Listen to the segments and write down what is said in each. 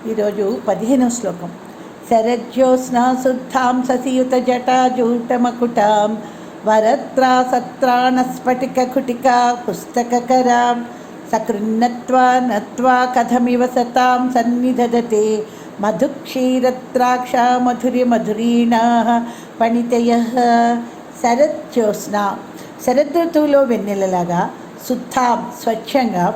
ఈరోజు 15వ శ్లోకం. శరజ్యోత్స్నా శుద్ధాం ససియుత జటాజూటమకుటాం వరత్రా సత్రాణ స్ఫటిక కుటికా పుస్తకకరాం సకృన్నత్వా నత్వా కథమివ సతాం సన్నిధదతే మధుక్షీరద్రాక్ష మధురి మధురీణాః పణితయః. శరజ్యోత్స్నా, శరదృతువులో వెన్నెలలాగా, శుద్ధాం స్వచ్ఛంగా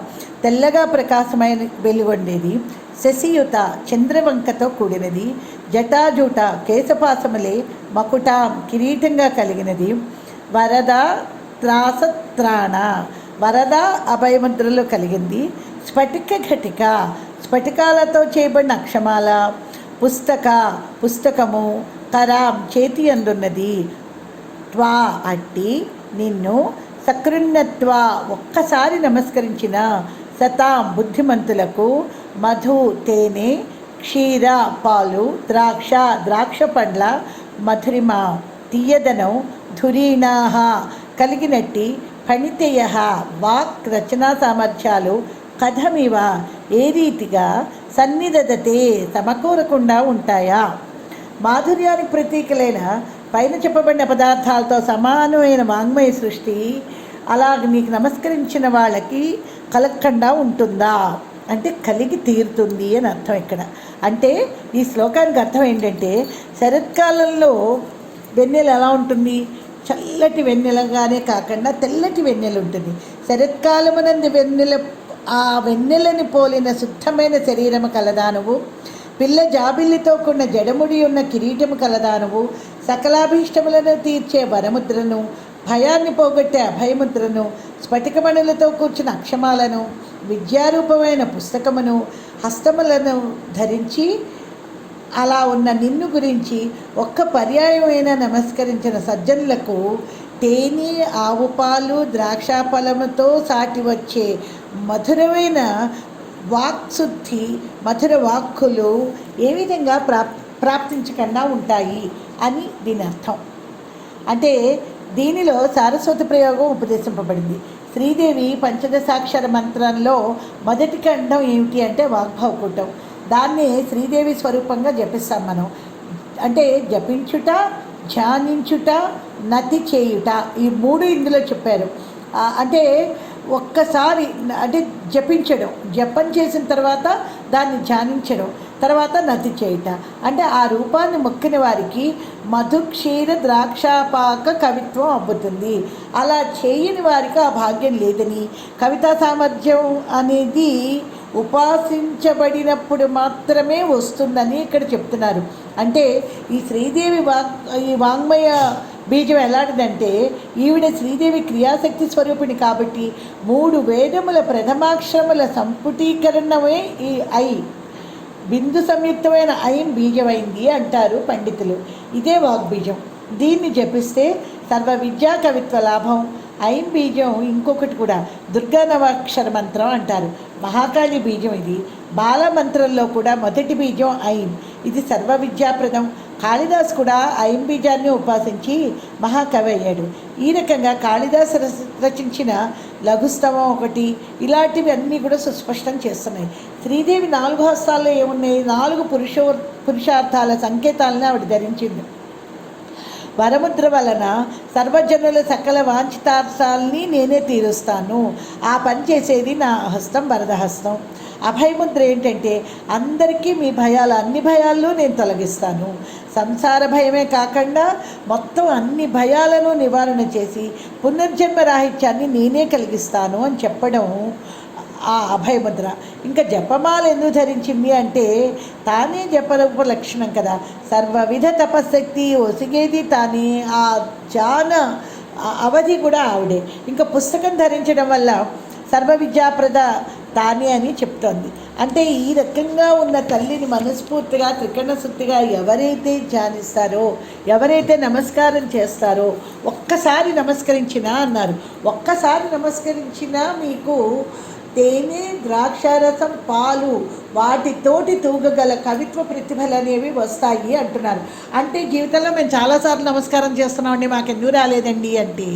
తెల్లగా ప్రకాశమైన వెలుగొండేది, శశియుత చంద్రవంకతో కూడినది, జటాజూట కేశపాసములే మకుటాం కిరీటంగా కలిగినది, వరద త్రాసత్రాణ వరద అభయముద్రలు కలిగింది, స్ఫటిక ఘటిక స్ఫటికాలతో చేయబడిన అక్షమాల, పుస్తకము, కరాం చేతి అందున్నది, త్వా అట్టి నిన్ను, సకృన్నత్వ ఒక్కసారి నమస్కరించిన, సతాం బుద్ధిమంతులకు, మధు తేనె, క్షీర పాలు, ద్రాక్ష పండ్ల, మధురిమ తీయదనం, ధురీణాః కలిగినట్టి, ఫణితయ వాక్ రచనా సామర్థ్యాలు, కథమివ ఏ రీతిగా, సన్నిధదతే సమకూరకుండా ఉంటాయా. మాధుర్యానికి ప్రతీకలైన పైన చెప్పబడిన పదార్థాలతో సమానమైన వాంగ్మయ సృష్టి అలాగ నీకు నమస్కరించిన వాళ్ళకి కలగకుండా ఉంటుందా అంటే కలిగి తీరుతుంది అని అర్థం. ఇక్కడ అంటే ఈ శ్లోకానికి అర్థం ఏంటంటే, శరత్కాలంలో వెన్నెల ఎలా ఉంటుంది, చల్లటి వెన్నెలగానే కాకుండా తెల్లటి వెన్నెల ఉంటుంది. శరత్కాలమునందు వెన్నెల, ఆ వెన్నెలని పోలిన శుద్ధమైన శరీరము కలదానువు, పిల్ల జాబిల్లితో కూడిన జడముడి ఉన్న కిరీటము కలదానువు, సకలాభీష్టములను తీర్చే వరముద్రను, భయాన్ని పోగొట్టే అభయముద్రను, స్ఫటికమణులతో కూర్చున్న అక్షమాలను, విద్యారూపమైన పుస్తకమును, హస్తములను ధరించి అలా ఉన్న నిన్ను గురించి ఒక్క పర్యాయమైన నమస్కరించిన సజ్జనులకు తేనె, ఆవు పాలు, ద్రాక్షాఫలముతో సాటి వచ్చే మధురమైన వాక్శుద్ధి, మధుర వాక్కులు ఏ విధంగా ప్రాప్తించకుండా ఉంటాయి అని దీని అర్థం. అంటే దీనిలో సారస్వత ప్రయోగం ఉపదేశింపబడింది. శ్రీదేవి పంచదశాక్షర మంత్రంలో మొదటి ఖండం ఏమిటి అంటే వాగ్భవకూటం. దాన్నే శ్రీదేవి స్వరూపంగా జపిస్తాం మనం. అంటే జపించుట, ధ్యానించుట, నతి చేయుట, ఈ మూడు ఇందులో చెప్పారు. అంటే ఒక్కసారి అంటే జపించడం, జపం చేసిన తర్వాత దాన్ని ధ్యానించడం, తర్వాత నతి చేయుట. అంటే ఆ రూపాన్ని మొక్కిన వారికి మధు క్షీర ద్రాక్షాపాక కవిత్వం అబ్బుతుంది. అలా చేయని వారికి ఆ భాగ్యం లేదని, కవితా సామర్థ్యం అనేది ఉపాసించబడినప్పుడు మాత్రమే వస్తుందని ఇక్కడ చెప్తున్నారు. అంటే ఈ శ్రీదేవి ఈ వాంగ్మయ బీజం ఎలాంటిదంటే, ఈవిడ శ్రీదేవి క్రియాశక్తి స్వరూపిణి కాబట్టి 3 వేదముల ప్రథమాక్షరముల సంపుటీకరణమే ఈ ఐ, బిందు సంయుక్తమైన ఐం బీజమైంది అంటారు పండితులు. ఇదే వాగ్బీజం. దీన్ని జపిస్తే సర్వ విద్యా కవిత్వ లాభం. ఐం బీజం ఇంకొకటి కూడా దుర్గా నవాక్షర మంత్రం అంటారు. మహాకాళి బీజం ఇది. బాలమంత్రంలో కూడా మొదటి బీజం ఐం, ఇది సర్వ విద్యాప్రదం. కాళిదాస్ కూడా ఐం బీజాన్ని ఉపాసించి మహాకవి అయ్యాడు. ఈ రకంగా కాళిదాసు రచించిన లఘుస్తవం ఒకటి, ఇలాంటివి అన్నీ కూడా సుస్పష్టం చేస్తున్నాయి. శ్రీదేవి 4 హస్తాల్లో ఏమున్నాయి, 4 పురుషార్థాల సంకేతాలను ఆవిడ ధరించింది. వరముద్ర వలన సర్వజనుల సకల వాంఛితార్థాలని నేనే తీరుస్తాను, ఆ పని చేసేది నా హస్తం వరదహస్తం. అభయముద్ర ఏంటంటే, అందరికీ మీ భయాలు, అన్ని భయాలను నేను తొలగిస్తాను. సంసార భయమే కాకుండా మొత్తం అన్ని భయాలను నివారణ చేసి పునర్జన్మ రాహిత్యాన్ని నేనే కలిగిస్తాను అని చెప్పడం ఆ అభయముద్ర. ఇంకా జపమాల ఎందుకు ధరించింది అంటే, తానే జపరూప లక్షణం కదా, సర్వవిధ తపశక్తి ఒసిగేది తానే, ఆ ధ్యాన అవధి కూడా ఆవిడే. ఇంకా పుస్తకం ధరించడం వల్ల సర్వ విద్యాప్రద తానే అని చెప్తోంది. అంటే ఈ రకంగా ఉన్న తల్లిని మనస్ఫూర్తిగా త్రికరణశుద్ధిగా ఎవరైతే ధ్యానిస్తారో, ఎవరైతే నమస్కారం చేస్తారో, ఒక్కసారి నమస్కరించినా అన్నారు, ఒక్కసారి నమస్కరించినా మీకు తేనె, ద్రాక్షారసం, పాలు వాటితోటి తూగగల కవిత్వ ప్రతిభలు అనేవి వస్తాయి అంటున్నారు. అంటే జీవితంలో మేము చాలాసార్లు నమస్కారం చేస్తున్నామండి, మాకెందుకు రాలేదండి అంటే,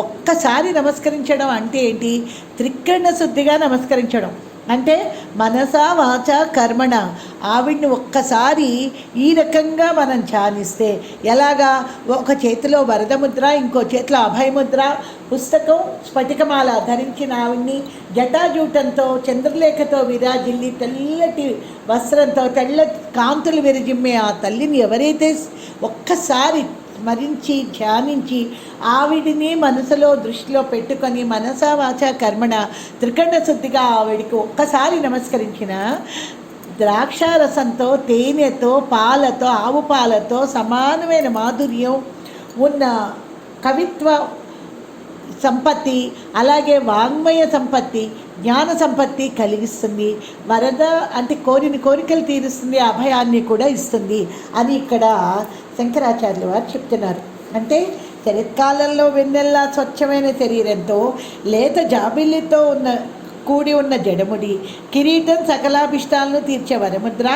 ఒక్కసారి నమస్కరించడం అంటే ఏంటి, త్రికరణ శుద్ధిగా నమస్కరించడం. అంటే మనస వాచ కర్మణ ఆవిడ్ని ఒక్కసారి ఈ రకంగా మనం ధ్యానిస్తే ఎలాగా, ఒక చేతిలో వరదముద్ర, ఇంకో చేతిలో అభయముద్ర, పుస్తకం, స్ఫటికమాల ధరించిన ఆవిడ్ని జటాజూటంతో చంద్రలేఖతో విరాజిల్లి తెల్లటి వస్త్రంతో తెల్ల కాంతులు విరజిమ్మే ఆ తల్లిని ఎవరైతే ఒక్కసారి స్మరించి ధ్యానించి ఆవిడిని మనసులో దృష్టిలో పెట్టుకొని మనస వాచ కర్మణ త్రికరణ శుద్ధిగా ఆవిడికి ఒక్కసారి నమస్కరించిన ద్రాక్షారసంతో, తేనెతో, పాలతో, ఆవు పాలతో సమానమైన మాధుర్యం ఉన్న కవిత్వ సంపత్తి, అలాగే వాంగ్మయ సంపత్తి, జ్ఞాన సంపత్తి కలిగిస్తుంది. వరద అంటే కోరిని కోరికలు తీరుస్తుంది, అభయాన్ని కూడా ఇస్తుంది అని ఇక్కడ శంకరాచార్యులు వారు చెప్తున్నారు. అంటే శరత్కాలంలో వెన్నెల్లా స్వచ్ఛమైన శరీరంతో, లేత జాబిల్లితో కూడి ఉన్న జడముడి, కిరీటం సకలాభిష్టాలను తీర్చే వరముద్ర,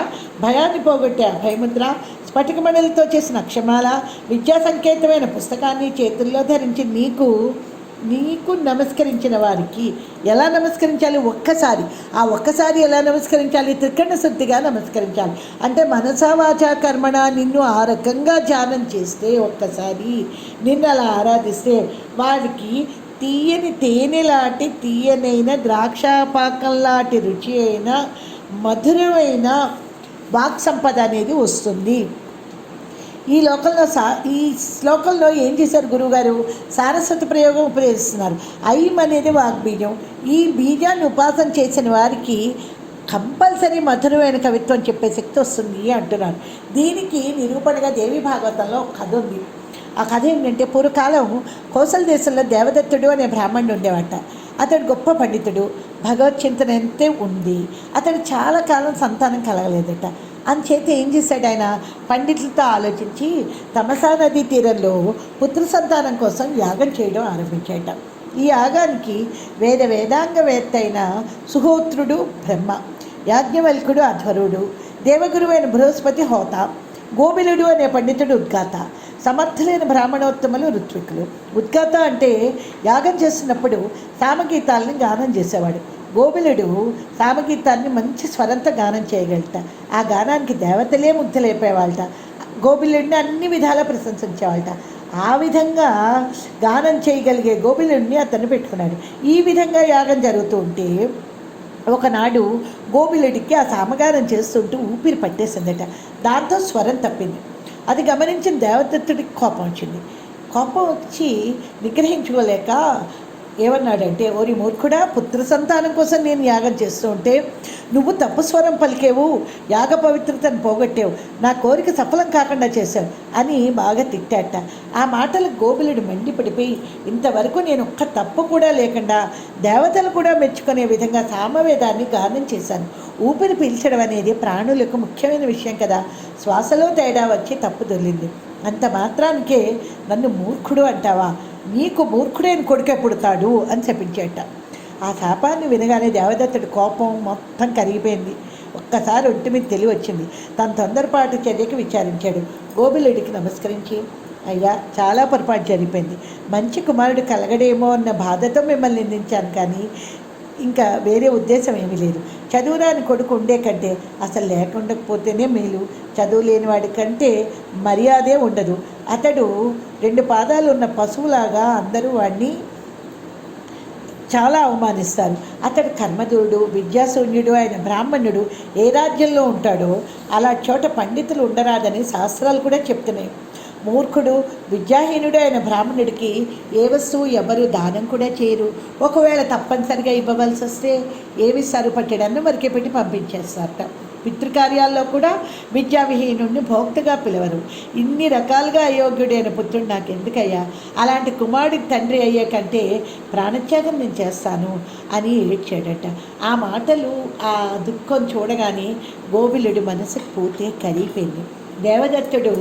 భయాన్ని పోగొట్టే అభయముద్ర, స్ఫటికమణులతో చేసిన అక్షమాల, విద్యా సంకేతమైన పుస్తకాన్ని చేతుల్లో ధరించి నీకు నమస్కరించిన వారికి ఎలా నమస్కరించాలి, ఒక్కసారి ఎలా నమస్కరించాలి, త్రికరణ శుద్ధిగా నమస్కరించాలి. అంటే మనసా వాచా కర్మణ నిన్ను ఆ రకంగా ధ్యానం చేస్తే, ఒక్కసారి నిన్ను అలా ఆరాధిస్తే వాడికి తీయని తేనెలాంటి, తీయనైన ద్రాక్షాపాకం లాంటి రుచి అయిన, మధురమైన వాక్ సంపద అనేది వస్తుంది. ఈ శ్లోకంలో ఏం చేశారు గురువుగారు? సారస్వత ప్రయోగం ఉపయోగిస్తున్నారు. ఐం అనేది వాగ్బీజం. ఈ బీజాన్ని ఉపాసన చేసిన వారికి కంపల్సరీ మధురమైన కవిత్వం చెప్పే శక్తి వస్తుంది అంటున్నారు. దీనికి నిరూపణగా దేవి భాగవతంలో ఒక కథ ఉంది. ఆ కథ ఏంటంటే, పూర్వకాలం కోసల దేశంలో దేవదత్తుడు అనే బ్రాహ్మణుడు ఉండేవాట. అతడు గొప్ప పండితుడు, భగవత్ చింతన ఎంతే ఉంది. అతడు చాలా కాలం సంతానం కలగలేదట. అందుచేత ఏం చేశాడు ఆయన? పండితులతో ఆలోచించి తమసా నదీ తీరంలో పుత్ర సంతానం కోసం యాగం చేయడం ఆరంభించాట. ఈ యాగానికి వేదాంగవేత్త అయిన సుహోత్రుడు బ్రహ్మ, యాజ్ఞవల్కుడు అధ్వరుడు, దేవగురువైన బృహస్పతి హోత, గోబిలుడు అనే పండితుడు ఉద్గాత, సమర్థులైన బ్రాహ్మణోత్తములు ఋత్వికులు. ఉద్గాత అంటే యాగం చేస్తున్నప్పుడు సామగీతాలని గానం చేసేవాడు. గోబిలుడు సామగీతాన్ని మంచి స్వరంతో గానం చేయగలుగుతా. ఆ గానానికి దేవతలే ముగ్ధులైపోయేవాళ్ళట. గోబిలుడిని అన్ని విధాలా ప్రశంసించేవాళ్ళట. ఆ విధంగా గానం చేయగలిగే గోబిలుడిని అతను పెట్టుకున్నాడు. ఈ విధంగా యాగం జరుగుతూ ఉంటే ఒకనాడు గోబిలుడికి ఆ సామగానం చేస్తుంటూ ఊపిరి పట్టేసిందట. దాంతో స్వరం తప్పింది. అది గమనించిన దేవదత్తుడికి కోపం వచ్చింది. కోపం వచ్చి నిగ్రహించుకోలేక ఏమన్నాడంటే, ఓరి మూర్ఖుడా, పుత్ర సంతానం కోసం నేను యాగం చేస్తూ ఉంటే నువ్వు తప్పు స్వరం పలికేవు, యాగ పవిత్రతను పోగొట్టావు, నా కోరిక సఫలం కాకుండా చేశావు అని బాగా తిట్టాట. ఆ మాటలకు గోబిలుడు మండిపడిపోయి, ఇంతవరకు నేను ఒక్క తప్పు కూడా లేకుండా దేవతలు కూడా మెచ్చుకునే విధంగా సామవేదాన్ని గానం చేశాను. ఊపిరి పీల్చడం అనేది ప్రాణులకు ముఖ్యమైన విషయం కదా, శ్వాసలో తేడా వచ్చి తప్పు దొల్లింది, అంత మాత్రానికే నన్ను మూర్ఖుడు అంటావా? నీకు మూర్ఖుడైన కొడుకే పుడతాడు అని చెప్పించేట. ఆ శాపాన్ని వినగానే దేవదత్తుడి కోపం మొత్తం కరిగిపోయింది. ఒక్కసారి ఒంటి మీద తెలివి వచ్చింది. తన తొందరపాటు చర్యకి విచారించాడు. గోబిలుడికి నమస్కరించి, అయ్యా, చాలా పొరపాటు జరిగిపోయింది. మంచి కుమారుడు కలగడేమో అన్న బాధతో మిమ్మల్ని నిందించాను, కానీ ఇంకా వేరే ఉద్దేశం ఏమీ లేదు. చదువురాని కొడుకు ఉండే కంటే అసలు లేకుండకపోతేనే మేలు. చదువు లేని వాడి కంటే మర్యాదే ఉండదు. అతడు 2 పాదాలు ఉన్న పశువులాగా అందరూ వాడిని చాలా అవమానిస్తారు. అతడు కర్మధుడు, విద్యాశూన్యుడు అయిన బ్రాహ్మణుడు ఏ రాజ్యంలో ఉంటాడో అలా చోట పండితులు ఉండరాదని శాస్త్రాలు కూడా చెప్తున్నాయి. మూర్ఖుడు, విద్యాహీనుడు అయిన బ్రాహ్మణుడికి ఏ వస్తువు ఎవరు దానం కూడా చేయరు. ఒకవేళ తప్పనిసరిగా ఇవ్వవలసి వస్తే ఏమి సరుపట్టడನ್ನು వరకే పెట్టి పంపించేస్తారట. పితృకార్యాల్లో కూడా విద్యావిహీనుడిని భోక్తగా పిలవరు. ఇన్ని రకాలుగా అయోగ్యుడైన పుత్రుడు నాకు ఎందుకయ్యా? అలాంటి కుమారుడికి తండ్రి అయ్యే కంటే ప్రాణత్యాగం నేను చేస్తాను అని ఏడ్చాడట. ఆ మాటలు, ఆ దుఃఖం చూడగానే గోబిలుడి మనసుకు పూర్తిగా కరిగిపోయింది. దేవదత్తుడు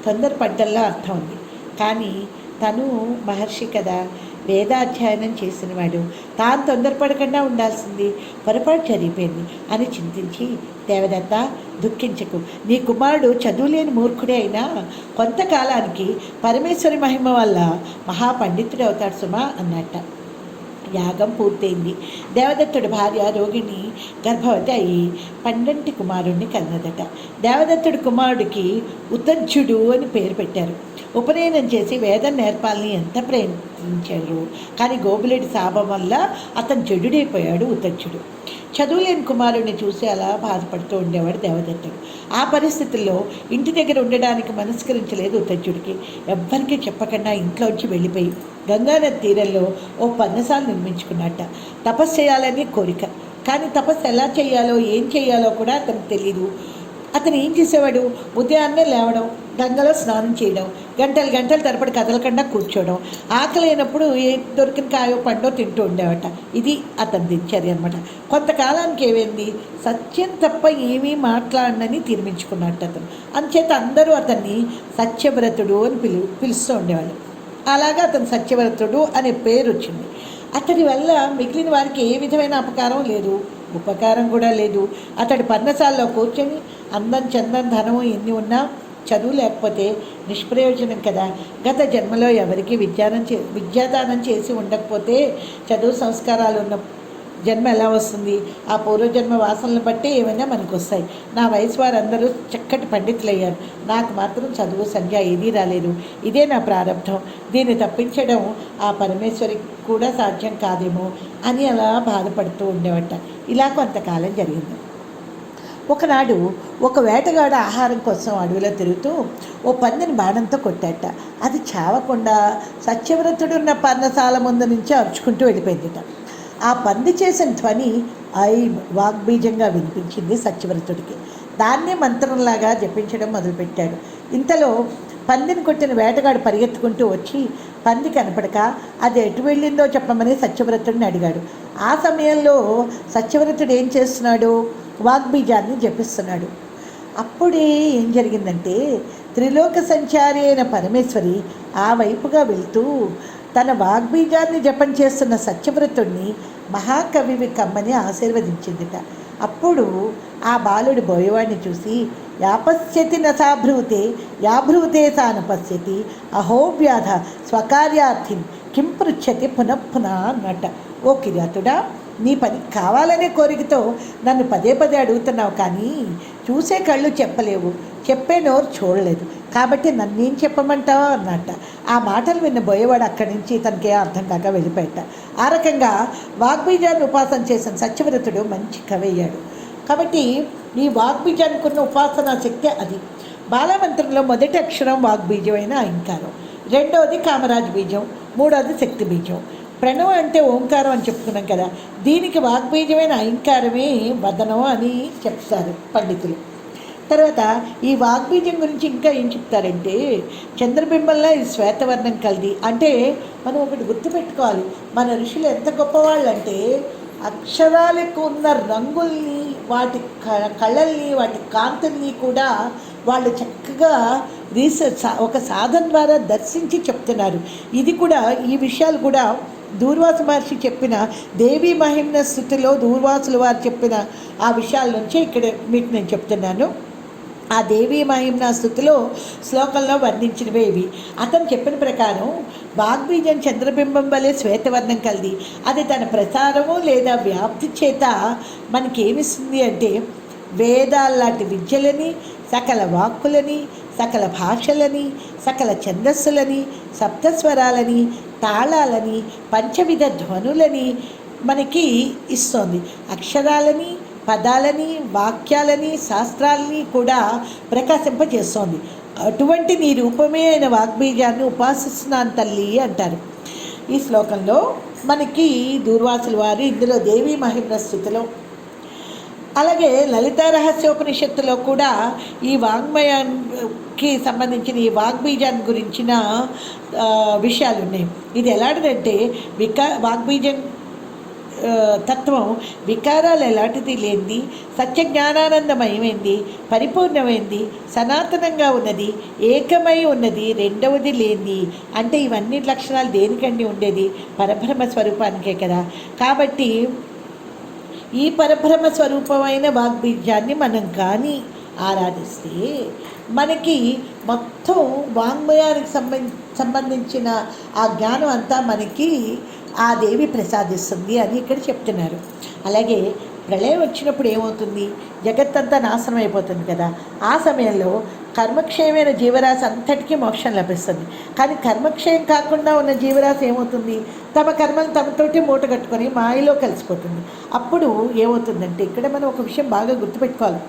తొందరపడ్డల్లో అర్థం ఉంది, కానీ తను మహర్షి కదా, వేదాధ్యయనం చేసినవాడు, తాను తొందరపడకుండా ఉండాల్సింది, పొరపాటు జరిగిపోయింది అని చింతించి, దేవదత్త దుఃఖించకు, నీ కుమారుడు చదువులేని మూర్ఖుడే అయినా కొంతకాలానికి పరమేశ్వరి మహిమ వల్ల మహాపండితుడు అవుతాడు సుమా అన్నట్ట. యాగం పూర్తయింది. దేవదత్తుడి భార్య రోగిణి గర్భవతి అయి 12 కుమారుణ్ణి కన్నదట. దేవదత్తుడి కుమారుడికి ఉతజ్జుడు అని పేరు పెట్టారు. ఉపనయనం చేసి వేదం నేర్పాలని ఎంత ప్రయత్నించారు, కానీ గోబులేడి శాపం వల్ల అతను జడుడైపోయాడు ఉతజ్జుడు. చదువులేని కుమారుడిని చూసి అలా బాధపడుతూ ఉండేవాడు దేవదత్తుడు. ఆ పరిస్థితుల్లో ఇంటి దగ్గర ఉండడానికి మనస్కరించలేదు ఉతజ్జుడికి. ఎవ్వరికీ చెప్పకుండా ఇంట్లోంచి వెళ్ళిపోయి గంగానది తీరంలో ఓ పర్ణశాల నిర్మించుకున్నట్ట. తపస్సు చేయాలని కోరిక, కానీ తపస్సు ఎలా చేయాలో ఏం చేయాలో కూడా అతనికి తెలీదు. అతను ఏం చేసేవాడు, ఉదయాన్నే లేవడం, గంగలో స్నానం చేయడం, గంటలు గంటల తరబడి కదలకుండా కూర్చోవడం, ఆకలి అయినప్పుడు ఏ దొరికిన కాయో పండో తింటూ ఉండేవాట. ఇది అతని దినచర్య అనమాట. కొంతకాలానికి ఏమైంది, సత్యం తప్ప ఏమీ మాట్లాడనని తీర్మించుకున్నట్టు అతను. అందుచేత అందరూ అతన్ని సత్యవ్రతుడు అని పిలుస్తూ ఉండేవాళ్ళు. అలాగా అతను సత్యవ్రతుడు అనే పేరు వచ్చింది. అతడి వల్ల మిగిలిన వారికి ఏ విధమైన అపకారం లేదు, ఉపకారం కూడా లేదు. అతడి పర్ణశాలలో కూర్చొని అందం చందం ధనము ఎన్ని ఉన్నా చదువు లేకపోతే నిష్ప్రయోజనం కదా. గత జన్మలో ఎవరికి విద్యాదానం చేసి ఉండకపోతే చదువు సంస్కారాలు ఉన్న జన్మ ఎలా వస్తుంది? ఆ పూర్వజన్మ వాసనలు బట్టి ఏమైనా మనకు వస్తాయి. నా వయసు వారందరూ చక్కటి పండితులయ్యారు, నాకు మాత్రం చదువు సంధ్య ఏదీ రాలేదు. ఇదే నా ప్రారంభం, దీన్ని తప్పించడం ఆ పరమేశ్వరికి కూడా సాధ్యం కాదేమో అని అలా బాధపడుతూ ఉండేవట. ఇలా కొంతకాలం జరిగింది. ఒకనాడు ఒక వేటగాడు ఆహారం కోసం అడవిలో తిరుగుతూ ఓ పందిని బాణంతో కొట్టాట. అది చావకుండా సత్యవ్రతుడున్న పర్ణశాల ముందు నుంచి అరుచుకుంటూ వెళ్ళిపోయిందిట. ఆ పంది చేసిన ధ్వని వాగ్బీజంగా వినిపించింది సత్యవ్రతుడికి. దాన్నే మంత్రంలాగా జపించడం మొదలుపెట్టాడు. ఇంతలో పందిని కొట్టిన వేటగాడు పరిగెత్తుకుంటూ వచ్చి పంది కనపడక అది ఎటు వెళ్ళిందో చెప్పమని సత్యవ్రతుడిని అడిగాడు. ఆ సమయంలో సత్యవ్రతుడు ఏం చేస్తున్నాడు, వాగ్బీజాన్ని జపిస్తున్నాడు. అప్పుడే ఏం జరిగిందంటే, త్రిలోక సంచారి అయిన పరమేశ్వరి ఆ వైపుగా వెళ్తూ తన వాగ్బీజాన్ని జపం చేస్తున్న సత్యవ్రతుడిని మహాకవివి కమ్మని ఆశీర్వదించిందిట. అప్పుడు ఆ బాలుడి బోయవాడిని చూసి, యాపశ్యతి నసాభ్రూతే యాభ్రూతే సానపశ్యతి అహోవ్యాధ స్వకార్యార్థిన్ కిం పృచ్చతి పునఃపున అన్నట్ట. ఓ కిరాతుడా, నీ పని కావాలనే కోరికతో నన్ను పదే పదే అడుగుతున్నావు, కానీ చూసే కళ్ళు చెప్పలేవు, చెప్పే నోరు చూడలేదు, కాబట్టి నన్నేం చెప్పమంటావా అన్నట్ట. ఆ మాటలు విన్న బోయేవాడు అక్కడి నుంచి తనకే అర్థం కాక వెళ్ళిపోయాట. ఆ రకంగా వాగ్బీజాన్ని ఉపాసన చేసిన సత్యవ్రతుడు మంచి కవి అయ్యాడు. కాబట్టి ఈ వాగ్బీజానికి ఉన్న ఉపాసనా శక్తి అది. బాలమంత్రంలో మొదటి అక్షరం వాగ్బీజమైన అహంకారం, రెండవది కామరాజ్ బీజం, మూడవది శక్తి బీజం. ప్రణవం అంటే ఓంకారం అని చెప్పుకున్నాం కదా, దీనికి వాగ్బీజమైన అహంకారమే వదనం అని చెప్తారు పండితులు. తర్వాత ఈ వాగ్బీజం గురించి ఇంకా ఏం చెప్తారంటే, చంద్రబింబంలో ఈ శ్వేతవర్ణం కలది. అంటే మనం ఒకటి గుర్తుపెట్టుకోవాలి, మన ఋషులు ఎంత గొప్పవాళ్ళు అంటే అక్షరాలకు ఉన్న రంగుల్ని, వాటి కళల్ని, వాటి కాంతుల్ని కూడా వాళ్ళు చక్కగా రీసెర్చ్ ఒక సాధన ద్వారా దర్శించి చెప్తున్నారు. ఇది కూడా, ఈ విషయాలు కూడా దూర్వాస మహర్షి చెప్పిన దేవీ మహిమ్న స్థుతిలో దూర్వాసులు వారు చెప్పిన ఆ విషయాల నుంచి ఇక్కడ మీకు నేను చెప్తున్నాను. ఆ దేవీ మహిమ్న స్థుతిలో శ్లోకంలో వర్ణించినవే ఇవి. అతను చెప్పిన ప్రకారం వాగ్బీజం చంద్రబింబం వలె శ్వేతవర్ణం కలది. అది తన ప్రసారము లేదా వ్యాప్తి చేత మనకేమిస్తుంది అంటే, వేదాల్లాంటి విద్యలని, సకల వాక్కులని, సకల భాషలని, సకల ఛందస్సులని, సప్తస్వరాలని, తాళాలని, పంచవిధ ధ్వనులని మనకి ఇస్తోంది. అక్షరాలని, పదాలని, వాక్యాలని, శాస్త్రాలని కూడా ప్రకాశింపజేస్తోంది. అటువంటి నీ రూపమే అయిన వాగ్బీజాన్ని ఉపాసిస్తున్నాను తల్లి అంటారు. ఈ శ్లోకంలో మనకి దూర్వాసుల వారు ఇందులో దేవీ మహిమ్న స్థుతిలో, అలాగే లలితా రహస్యోపనిషత్తులో కూడా ఈ వాంగ్మయానికి సంబంధించిన ఈ వాగ్బీజాన్ని గురించిన విషయాలు ఉన్నాయి. ఇది ఎలాంటిదంటే, వాగ్బీజం తత్వం వికారాలు ఎలాంటిది లేనిది, సత్య జ్ఞానానందమయమైంది, పరిపూర్ణమైంది, సనాతనంగా ఉన్నది, ఏకమై ఉన్నది, రెండవది లేనిది. అంటే ఇవన్నీ లక్షణాలు దేనికండి ఉండేది? పరబ్రహ్మ స్వరూపానికే కదా. కాబట్టి ఈ పరబ్రహ్మ స్వరూపమైన వాగ్బీజాన్ని మనం కానీ ఆరాధిస్తే మనకి మొత్తం వాంగ్మయానికి సంబంధించిన ఆ జ్ఞానం అంతా మనకి ఆ దేవి ప్రసాదిస్తుంది అని ఇక్కడ చెప్తున్నారు. అలాగే ప్రళయం వచ్చినప్పుడు ఏమవుతుంది, జగత్తంతా నాశనం అయిపోతుంది కదా. ఆ సమయంలో కర్మక్షయమైన జీవరాశి అంతటికీ మోక్షం లభిస్తుంది. కానీ కర్మక్షయం కాకుండా ఉన్న జీవరాశి ఏమవుతుంది, తమ కర్మను తమతోటి మూట కట్టుకొని మాయలో కలిసిపోతుంది. అప్పుడు ఏమవుతుందంటే ఇక్కడ మనం ఒక విషయం బాగా గుర్తుపెట్టుకోవాలి.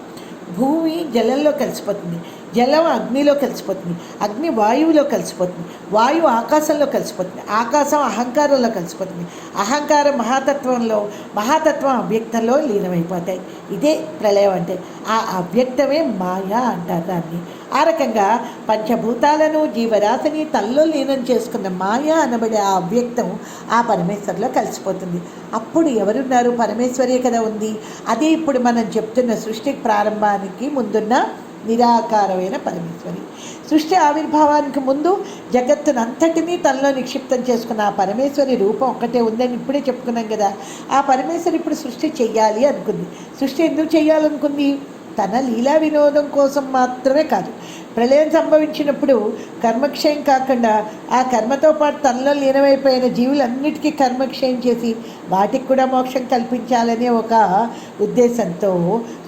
భూమి జలంలో కలిసిపోతుంది, జలం అగ్నిలో కలిసిపోతుంది, అగ్ని వాయువులో కలిసిపోతుంది, వాయువు ఆకాశంలో కలిసిపోతుంది, ఆకాశం అహంకారంలో కలిసిపోతుంది, అహంకారం మహాతత్వంలో, మహాతత్వం అవ్యక్తంలో లీనమైపోతాయి. ఇదే ప్రళయం అంటే. ఆ అవ్యక్తమే మాయ అంటారు దాన్ని. ఆ రకంగా పంచభూతాలను జీవరాశిని తల్లో లీనం చేసుకున్న మాయ అనబడే ఆ అవ్యక్తం ఆ పరమేశ్వరిలో కలిసిపోతుంది. అప్పుడు ఎవరున్నారు, పరమేశ్వరే కదా ఉంది. అదే ఇప్పుడు మనం చెప్తున్న సృష్టి ప్రారంభానికి ముందున్న నిరాకారమైన పరమేశ్వరి. సృష్టి ఆవిర్భావానికి ముందు జగత్తును అంతటినీ తనలో నిక్షిప్తం చేసుకున్న ఆ పరమేశ్వరి రూపం ఒక్కటే ఉందని ఇప్పుడే చెప్పుకున్నాం కదా. ఆ పరమేశ్వరి ఇప్పుడు సృష్టి చెయ్యాలి అనుకుంది. సృష్టి ఎందుకు చెయ్యాలనుకుంది, తన లీలా వినోదం కోసం మాత్రమే కాదు. ప్రళయం సంభవించినప్పుడు కర్మక్షయం కాకుండా ఆ కర్మతో పాటు తనలో లీనమైపోయిన జీవులన్నిటికీ కర్మక్షయం చేసి వాటికి కూడా మోక్షం కల్పించాలనే ఒక ఉద్దేశంతో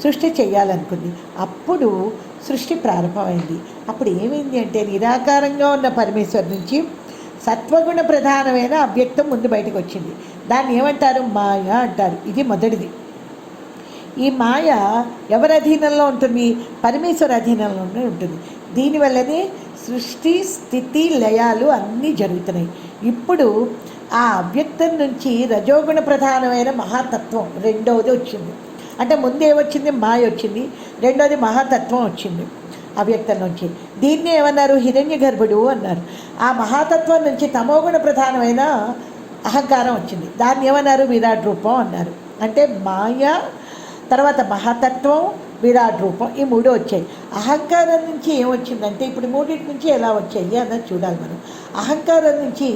సృష్టి చేయాలనుకుంది. అప్పుడు సృష్టి ప్రారంభమైంది. అప్పుడు ఏమైంది అంటే నిరాకారంగా ఉన్న పరమేశ్వరు నుంచి సత్వగుణ ప్రధానమైన అవ్యక్తం ముందు బయటకు వచ్చింది. దాన్ని ఏమంటారు, మాయ అంటారు. ఇది మొదటిది. ఈ మాయ ఎవరి అధీనంలో ఉంటుంది, పరమేశ్వర అధీనంలోనే ఉంటుంది. దీనివల్లనే సృష్టి స్థితి లయాలు అన్నీ జరుగుతున్నాయి. ఇప్పుడు ఆ అవ్యక్తం నుంచి రజోగుణ ప్రధానమైన మహాతత్వం రెండవది వచ్చింది. అంటే ముందు ఏమొచ్చింది, మాయ వచ్చింది. రెండోది మహాతత్వం వచ్చింది అవ్యక్తం నుంచి. దీన్నే ఏమన్నారు, హిరణ్య గర్భుడు అన్నారు. ఆ మహాతత్వం నుంచి తమోగుణ ప్రధానమైన అహంకారం వచ్చింది. దాన్ని ఏమన్నారు, విరాట్ రూపం అన్నారు. అంటే మాయ తర్వాత మహాతత్వం, విరాట్ రూపం, ఈ మూడు వచ్చాయి. అహంకారం నుంచి ఏమొచ్చిందంటే ఇప్పుడు మూడింటి నుంచి ఎలా వచ్చాయి అన్నది చూడాలి మనం. అహంకారం నుంచి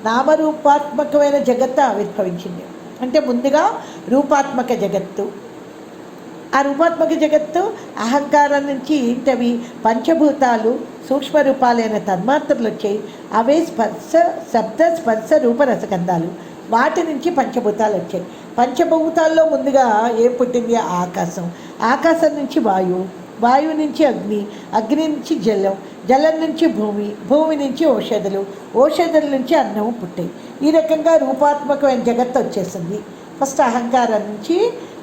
నామరూపాత్మకమైన జగత్తు ఆవిర్భవించింది. అంటే ముందుగా రూపాత్మక జగత్తు, ఆ రూపాత్మక జగత్తు అహంకారం నుంచి ఏంటవి, పంచభూతాలు సూక్ష్మ రూపాలైన తన్మాత్రలు వచ్చాయి. అవే స్పర్శ శబ్ద స్పర్శ రూపరసగంధాలు. వాటి నుంచి పంచభూతాలు వచ్చాయి. పంచభూతాల్లో ముందుగా ఏం పుట్టింది, ఆకాశం. ఆకాశం నుంచి వాయువు, వాయువు నుంచి అగ్ని, అగ్ని నుంచి జలం, జలం నుంచి భూమి, భూమి నుంచి ఔషధులు, ఔషధుల నుంచి అన్నం పుట్టాయి. ఈ రకంగా రూపాత్మకమైన జగత్తు వచ్చేసింది. ఫస్ట్ అహంకారం నుంచి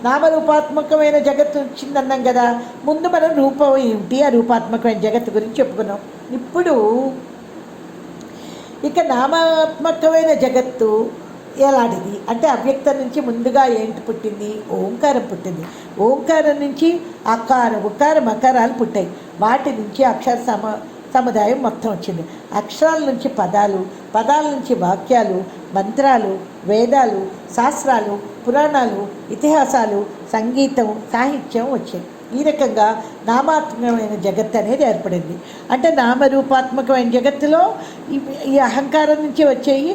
నామరూపాత్మకమైన జగత్తు వచ్చిందన్నాం కదా. ముందు మనం రూపం ఏమిటి, ఆ రూపాత్మకమైన జగత్తు గురించి చెప్పుకున్నాం. ఇప్పుడు ఇక నామాత్మకమైన జగత్తు ఎలాంటిది అంటే అవ్యక్తం నుంచి ముందుగా ఏంటి పుట్టింది, ఓంకారం పుట్టింది. ఓంకారం నుంచి అకారం, ఉకారం, అకారాలు పుట్టాయి. వాటి నుంచి అక్షర సముదాయం మొత్తం వచ్చింది. అక్షరాల నుంచి పదాలు, పదాల నుంచి వాక్యాలు, మంత్రాలు, వేదాలు, శాస్త్రాలు, పురాణాలు, ఇతిహాసాలు, సంగీతం, సాహిత్యం వచ్చాయి. ఈ రకంగా నామాత్మకమైన జగత్తు అనేది ఏర్పడింది. అంటే నామరూపాత్మకమైన జగత్తులో ఈ అహంకారం నుంచి వచ్చేవి.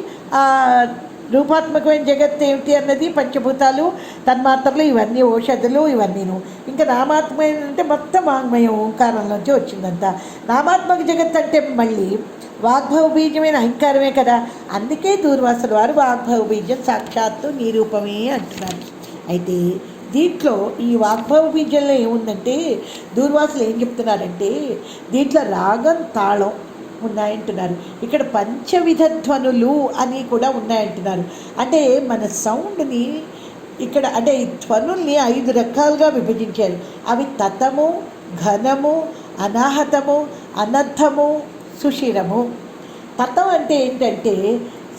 రూపాత్మకమైన జగత్తు ఏమిటి అన్నది పంచభూతాలు, తన్మాత్రలు, ఇవన్నీ ఔషధులు, ఇవన్నీను. ఇంకా నామాత్మకమైన అంటే మొత్తం వాంగ్మయం ఓంకారంలోంచి వచ్చిందంతా. నామాత్మక జగత్తు అంటే మళ్ళీ వాగ్భవ బీజమైన అహంకారమే కదా. అందుకే దూర్వాసుల వారు వాగ్భవ బీజం సాక్షాత్తు నీ రూపమే అంటున్నారు. అయితే దీంట్లో ఈ వాగ్భవ బీజంలో ఏముందంటే దూర్వాసులు ఏం చెప్తున్నారంటే దీంట్లో రాగం, తాళం ఉన్నాయంటున్నారు. ఇక్కడ పంచవిధ ధ్వనులు అని కూడా ఉన్నాయంటున్నారు. అంటే మన సౌండ్ని ఇక్కడ అంటే ఈ ధ్వనుల్ని 5 రకాలుగా విభజించారు. అవి తతము, ఘనము, అనాహతము, అనర్థము, సుషిరము. తతం అంటే ఏంటంటే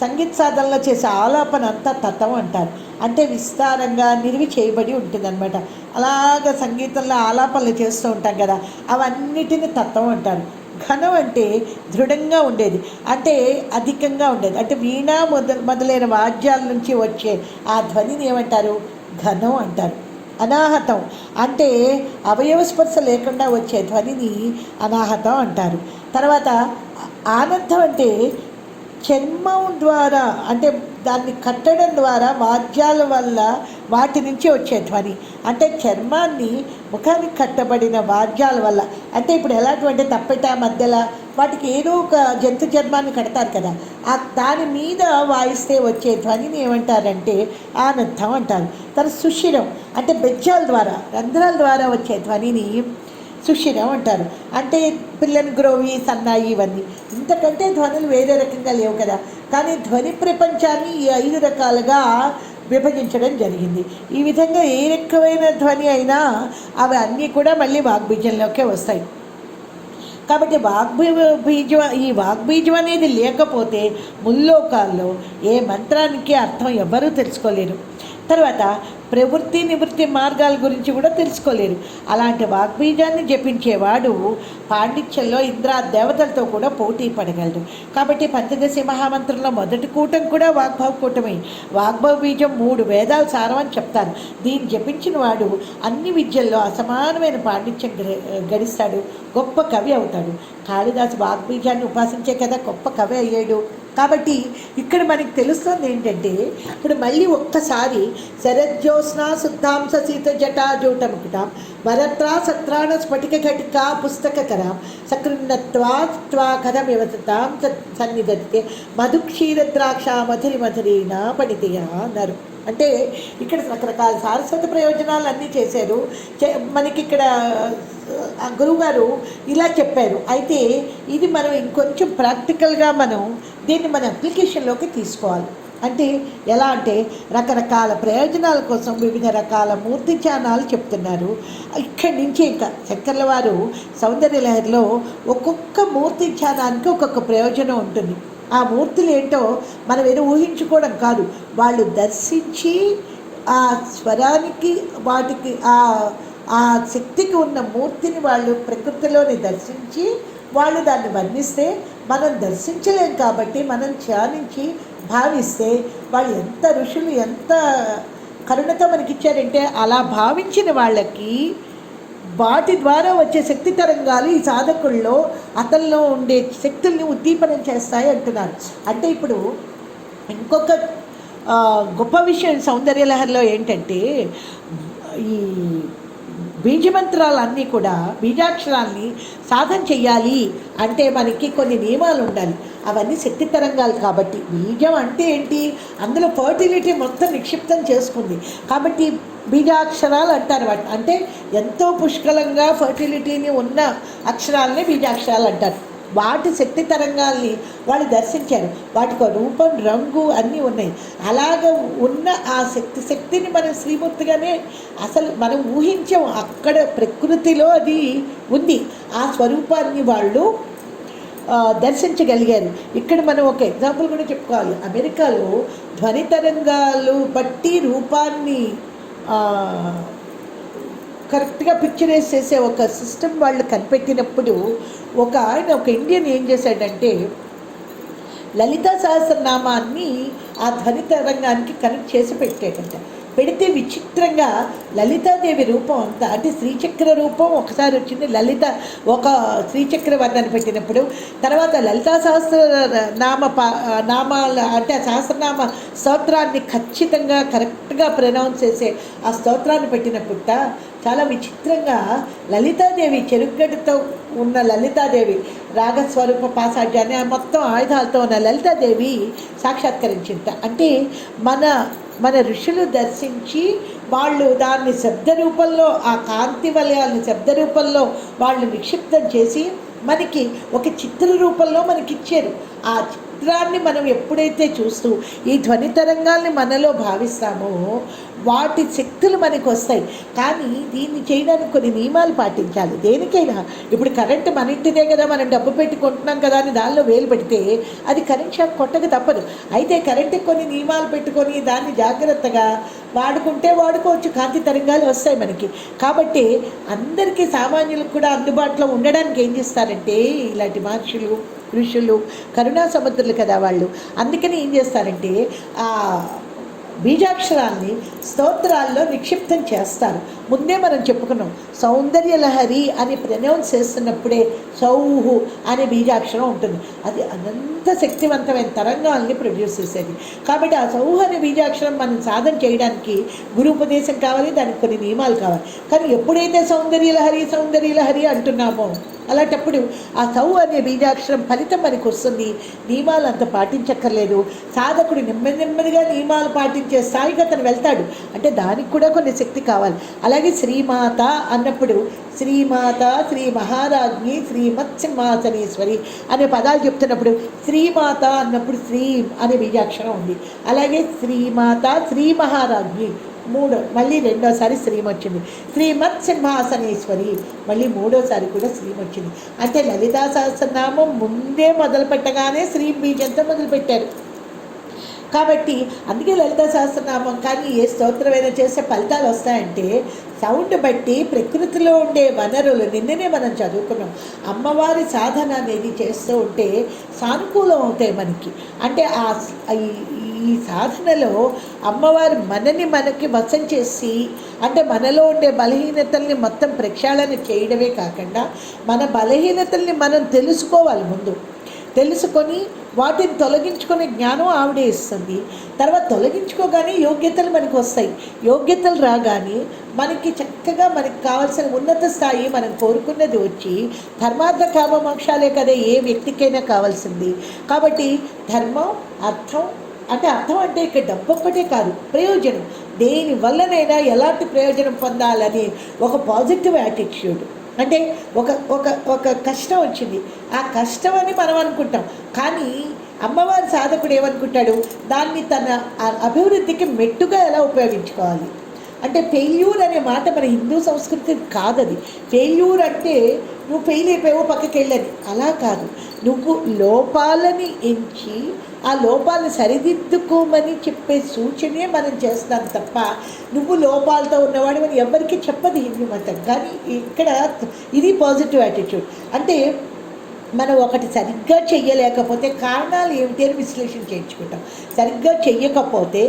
సంగీత సాధనలో చేసే ఆలాపన అంతా తతం అంటారు. అంటే విస్తారంగా నిలివి చేయబడి ఉంటుందన్నమాట. అలాగ సంగీతంలో ఆలాపనలు చేస్తూ ఉంటాం కదా, అవన్నిటిని తత్వం అంటారు. ఘనం అంటే దృఢంగా ఉండేది, అంటే అధికంగా ఉండేది. అంటే వీణా మొదలైన వాద్యాల నుంచి వచ్చే ఆ ధ్వనిని ఏమంటారు, ఘనం అంటారు. అనాహతం అంటే అవయవ స్పర్శ లేకుండా వచ్చే ధ్వనిని అనాహతం అంటారు. తర్వాత ఆనందం అంటే చర్మం ద్వారా, అంటే దాన్ని కట్టడం ద్వారా వాద్యాల వల్ల వాటి నుంచి వచ్చే ధ్వని. అంటే చర్మాన్ని ముఖానికి కట్టబడిన వాద్యాల వల్ల, అంటే ఇప్పుడు ఎలాంటివంటే తప్పెట మధ్యలో వాటికి ఏదో ఒక జంతు చర్మాన్ని కడతారు కదా, దాని మీద వాయిస్తే వచ్చే ధ్వనిని ఏమంటారంటే ఆనందం అంటారు. తర్వాత సుషిరం అంటే బెజ్జాల ద్వారా, రంధ్రాల ద్వారా వచ్చే ధ్వనిని సుషిరం అంటారు. అంటే పిల్లని గ్రోవి, సన్నాయి ఇవన్నీ. ఇంతకంటే ధ్వనులు వేరే రకంగా లేవు కదా. కానీ ధ్వని ప్రపంచాన్ని ఈ 5 రకాలుగా విభజించడం జరిగింది. ఈ విధంగా ఏ రకమైన ధ్వని అయినా అవి అన్నీ కూడా మళ్ళీ వాగ్బీజంలోకే వస్తాయి. కాబట్టి ఈ వాగ్బీజం అనేది లేకపోతే ముల్లోకాల్లో ఏ మంత్రానికి అర్థం ఎవ్వరూ తెలుసుకోలేరు. తర్వాత ప్రవృత్తి నివృత్తి మార్గాల గురించి కూడా తెలుసుకోలేరు. అలాంటి వాగ్బీజాన్ని జపించేవాడు పాండిత్యంలో ఇంద్ర దేవతలతో కూడా పోటీ పడగలడు. కాబట్టి పంచదశి మహామంత్రంలో మొదటి కూటం కూడా వాగ్భవ కూటమే. వాగ్భవ బీజం 3 వేదాలు సారం అని చెప్తారు. దీన్ని జపించిన వాడు అన్ని విద్యల్లో అసమానమైన పాండిత్యం గడిస్తాడు, గొప్ప కవి అవుతాడు. కాళిదాసు వాగ్బీజాన్ని ఉపాసించే కదా గొప్ప కవి అయ్యాడు. కాబట్టి ఇక్కడ మనకి తెలుస్తుంది ఏంటంటే, ఇప్పుడు మళ్ళీ ఒక్కసారి శరజ్యోత్స్నా శుద్ధాంశ శీత జటాజూటముకుటాం వరత్రా సత్రాణ స్ఫటిక ఘటికా పుస్తకకరాం సకృన్నత్వా కథమివతాం సన్నిధత్తే మధుక్షీర ద్రాక్ష మధురి మధురీనా పణితయా అన్నారు. అంటే ఇక్కడ రకరకాల సారస్వత ప్రయోజనాలు అన్నీ చేశారు. మనకి ఇక్కడ గురువుగారు ఇలా చెప్పారు. అయితే ఇది మనం ఇంకొంచెం ప్రాక్టికల్గా మనం దీన్ని మన అప్లికేషన్లోకి తీసుకోవాలి. అంటే ఎలా అంటే రకరకాల ప్రయోజనాల కోసం వివిధ రకాల మూర్తి ధ్యానాలు చెప్తున్నారు. ఇక్కడి నుంచి ఇంకా శంకర్ల వారు సౌందర్యలహరిలో ఒక్కొక్క మూర్తి ధ్యానానికి ఒక్కొక్క ప్రయోజనం ఉంటుంది. ఆ మూర్తులు ఏంటో మనం ఏదో ఊహించుకోవడం కాదు, వాళ్ళు దర్శించి ఆ స్వరానికి వాటికి ఆ శక్తికి ఉన్న మూర్తిని వాళ్ళు ప్రకృతిలోని దర్శించి వాళ్ళు దాన్ని వర్ణిస్తే మనం దర్శించలేం. కాబట్టి మనం ధ్యానించి భావిస్తే వాళ్ళు ఎంత ఋషులు ఎంత కరుణతో మనకిచ్చారంటే అలా భావించిన వాళ్ళకి వాటి ద్వారా వచ్చే శక్తి తరంగాలు ఈ సాధకుల్లో అతనిలో ఉండే శక్తుల్ని ఉద్దీపనం చేస్తాయి అంటున్నారు. అంటే ఇప్పుడు ఇంకొక గొప్ప విషయం సౌందర్యలహరిలో ఏంటంటే, ఈ బీజమంత్రాలన్నీ కూడా బీజాక్షరాల్ని సాధన చెయ్యాలి అంటే మనకి కొన్ని నియమాలు ఉండాలి. అవన్నీ శక్తి తరంగాలు. కాబట్టి బీజం అంటే ఏంటి, అందులో ఫర్టిలిటీ మొత్తం నిక్షిప్తం చేసుకుంది. కాబట్టి బీజాక్షరాలు అంటారు. అంటే ఎంతో పుష్కలంగా ఫర్టిలిటీని ఉన్న అక్షరాలని బీజాక్షరాలు అంటారు. వాటి శక్తి తరంగాల్ని వాళ్ళు దర్శించారు. వాటికి రూపం, రంగు అన్నీ ఉన్నాయి. అలాగ ఉన్న ఆ శక్తిని మనం శ్రీమూర్తిగానే అసలు మనం ఊహించాం. అక్కడ ప్రకృతిలో అది ఉంది. ఆ స్వరూపాన్ని వాళ్ళు దర్శించగలిగారు. ఇక్కడ మనం ఒక ఎగ్జాంపుల్ కూడా చెప్పుకోవాలి. అమెరికాలో ధ్వని తరంగాలు బట్టి రూపాన్ని కరెక్ట్గా పిక్చరైజ్ చేసే ఒక సిస్టమ్ వాళ్ళు కనిపెట్టినప్పుడు ఒక ఇండియన్ ఏం చేశాడంటే లలితా సహస్రనామాన్ని ఆ ధ్వని తరంగానికి కనెక్ట్ చేసి పెట్టాడంట. పెడితే విచిత్రంగా లలితాదేవి రూపం అంతా, అంటే శ్రీచక్ర రూపం ఒకసారి వచ్చింది. ఒక శ్రీచక్ర వర్ణన పెట్టినప్పుడు తర్వాత లలితా నామాల అంటే ఆ సహస్రనామ స్తోత్రాన్ని ఖచ్చితంగా కరెక్ట్గా ప్రొనౌన్స్ చేసే ఆ స్తోత్రాన్ని పెట్టినప్పుడు చాలా విచిత్రంగా లలితాదేవి, చెరుగ్గడ్డతో ఉన్న లలితాదేవి, రాగస్వరూప పాసాఢ్యాన్ని మొత్తం ఆయుధాలతో ఉన్న లలితాదేవి సాక్షాత్కరించింట. అంటే మన ఋషులు దర్శించి వాళ్ళు దాన్ని శబ్ద రూపంలో, ఆ కాంతి వలయాల్ని శబ్ద రూపంలో వాళ్ళు నిక్షిప్తం చేసి మనకి ఒక చిత్ర రూపంలో మనకిచ్చారు. ఆ చిత్రాన్ని మనం ఎప్పుడైతే చూస్తూ ఈ ధ్వని తరంగాల్ని మనలో భావిస్తామో వాటి శక్తులు మనకు వస్తాయి. కానీ దీన్ని చేయడానికి కొన్ని నియమాలు పాటించాలి. దేనికైనా ఇప్పుడు కరెంటు మన ఇంటిదే కదా, మనం డబ్బు పెట్టి కొంటున్నాం కదా అని దానిలో వేలు పెడితే అది కరెంట్ షాక్ కొట్టక తప్పదు. అయితే కరెంటుకి కొన్ని నియమాలు పెట్టుకొని దాన్ని జాగ్రత్తగా వాడుకుంటే వాడుకోవచ్చు. కాంతి తరంగాలు వస్తాయి మనకి. కాబట్టి అందరికీ సామాన్యులకు కూడా అందుబాటులో ఉండడానికి ఏం చేస్తారంటే ఇలాంటి మహర్షులు, ఋషులు కరుణా సముద్రులు కదా వాళ్ళు. అందుకని ఏం చేస్తారంటే ఆ బీజాక్షరాల్ని స్తోత్రాల్లో నిక్షిప్తం చేస్తారు. ముందే మనం చెప్పుకున్నాం, సౌందర్యలహరి అని ప్రొనౌన్స్ చేస్తున్నప్పుడే సౌహు అనే బీజాక్షరం ఉంటుంది. అది అనంత శక్తివంతమైన తరంగాల్ని ప్రొడ్యూస్ చేసేది. కాబట్టి ఆ సౌహు అనే బీజాక్షరం మనం సాధన చేయడానికి గురు ఉపదేశం కావాలి, దానికి కొన్ని నియమాలు కావాలి. కానీ ఎప్పుడైతే సౌందర్యలహరి అంటున్నామో అలాంటప్పుడు ఆ సౌ అనే బీజాక్షరం ఫలితం మనకు వస్తుంది. నియమాలు అంత పాటించక్కర్లేదు. సాధకుడు నెమ్మది నెమ్మదిగా నియమాలు పాటించే స్థాయికి అతను వెళ్తాడు. అంటే దానికి కూడా కొన్ని శక్తి కావాలి. అలాగే శ్రీమాత అన్నప్పుడు శ్రీమాత, శ్రీ మహారాజ్ఞి, శ్రీమత్సింహాసనేశ్వరి అనే పదాలు చెప్తున్నప్పుడు శ్రీమాత అన్నప్పుడు శ్రీ అనే బీజాక్షరం ఉంది. అలాగే శ్రీమాత, శ్రీ మహారాజ్ఞి మళ్ళీ రెండోసారి శ్రీం వచ్చింది. శ్రీమత్సింహాసనేశ్వరి మళ్ళీ మూడోసారి కూడా శ్రీం వచ్చింది. అంటే లలితా సహస్రనామం ముందే మొదలు పెట్టగానే శ్రీ బీజంతో మొదలుపెట్టారు. కాబట్టి అందుకే లలితా సహస్రనామం కానీ ఏ స్తోత్రమైనా చేసే ఫలితాలు వస్తాయంటే సౌండ్ బట్టి ప్రకృతిలో ఉండే వనరులు నిన్ననే మనం చదువుకున్నాం. అమ్మవారి సాధన అనేది చేస్తూ ఉంటే సానుకూలం అవుతాయి మనకి. అంటే ఈ సాధనలో అమ్మవారు మనకి వశం చేసి అంటే మనలో ఉండే బలహీనతల్ని మొత్తం ప్రక్షాళన చేయడమే కాకుండా మన బలహీనతల్ని మనం తెలుసుకోవాలి. ముందు తెలుసుకొని వాటిని తొలగించుకునే జ్ఞానం ఆవిడే ఇస్తుంది. తర్వాత తొలగించుకోగానే యోగ్యతలు మనకు వస్తాయి. యోగ్యతలు రాగానే మనకి చక్కగా మనకి కావాల్సిన ఉన్నత స్థాయి మనం కోరుకున్నది వచ్చి ధర్మార్థ కామ మోక్షాలే కదా ఏ వ్యక్తికైనా కావాల్సింది. కాబట్టి ధర్మం, అర్థం అంటే ఇక్కడ డబ్బు ఒక్కటే కాదు, ప్రయోజనం. దేని వల్లనైనా ఎలాంటి ప్రయోజనం పొందాలని ఒక పాజిటివ్ యాటిట్యూడ్. అంటే ఒక కష్టం వచ్చింది, ఆ కష్టం అని మనం అనుకుంటాం. కానీ అమ్మవారి సాధకుడు ఏమనుకుంటాడు, దాన్ని తన అభివృద్ధికి మెట్టుగా ఎలా ఉపయోగించుకోవాలి. అంటే ఫెయిల్యూర్ అనే మాట మన హిందూ సంస్కృతి కాదది. ఫెయిల్యూర్ అంటే నువ్వు ఫెయిల్ అయిపోయావో పక్కకి వెళ్ళని, అలా కాదు. నువ్వు లోపాలని ఎంచి ఆ లోపాలను సరిదిద్దుకోమని చెప్పే సూచనే మనం చేస్తాం తప్ప నువ్వు లోపాలతో ఉన్నవాడు అని ఎవరికి చెప్పదు హిందూ మతం. కానీ ఇక్కడ ఇది పాజిటివ్ యాటిట్యూడ్. అంటే మనం ఒకటి సరిగ్గా చెయ్యలేకపోతే కారణాలు ఏమిటి అని విశ్లేషణ చేయించుకుంటాం. సరిగ్గా చెయ్యకపోతే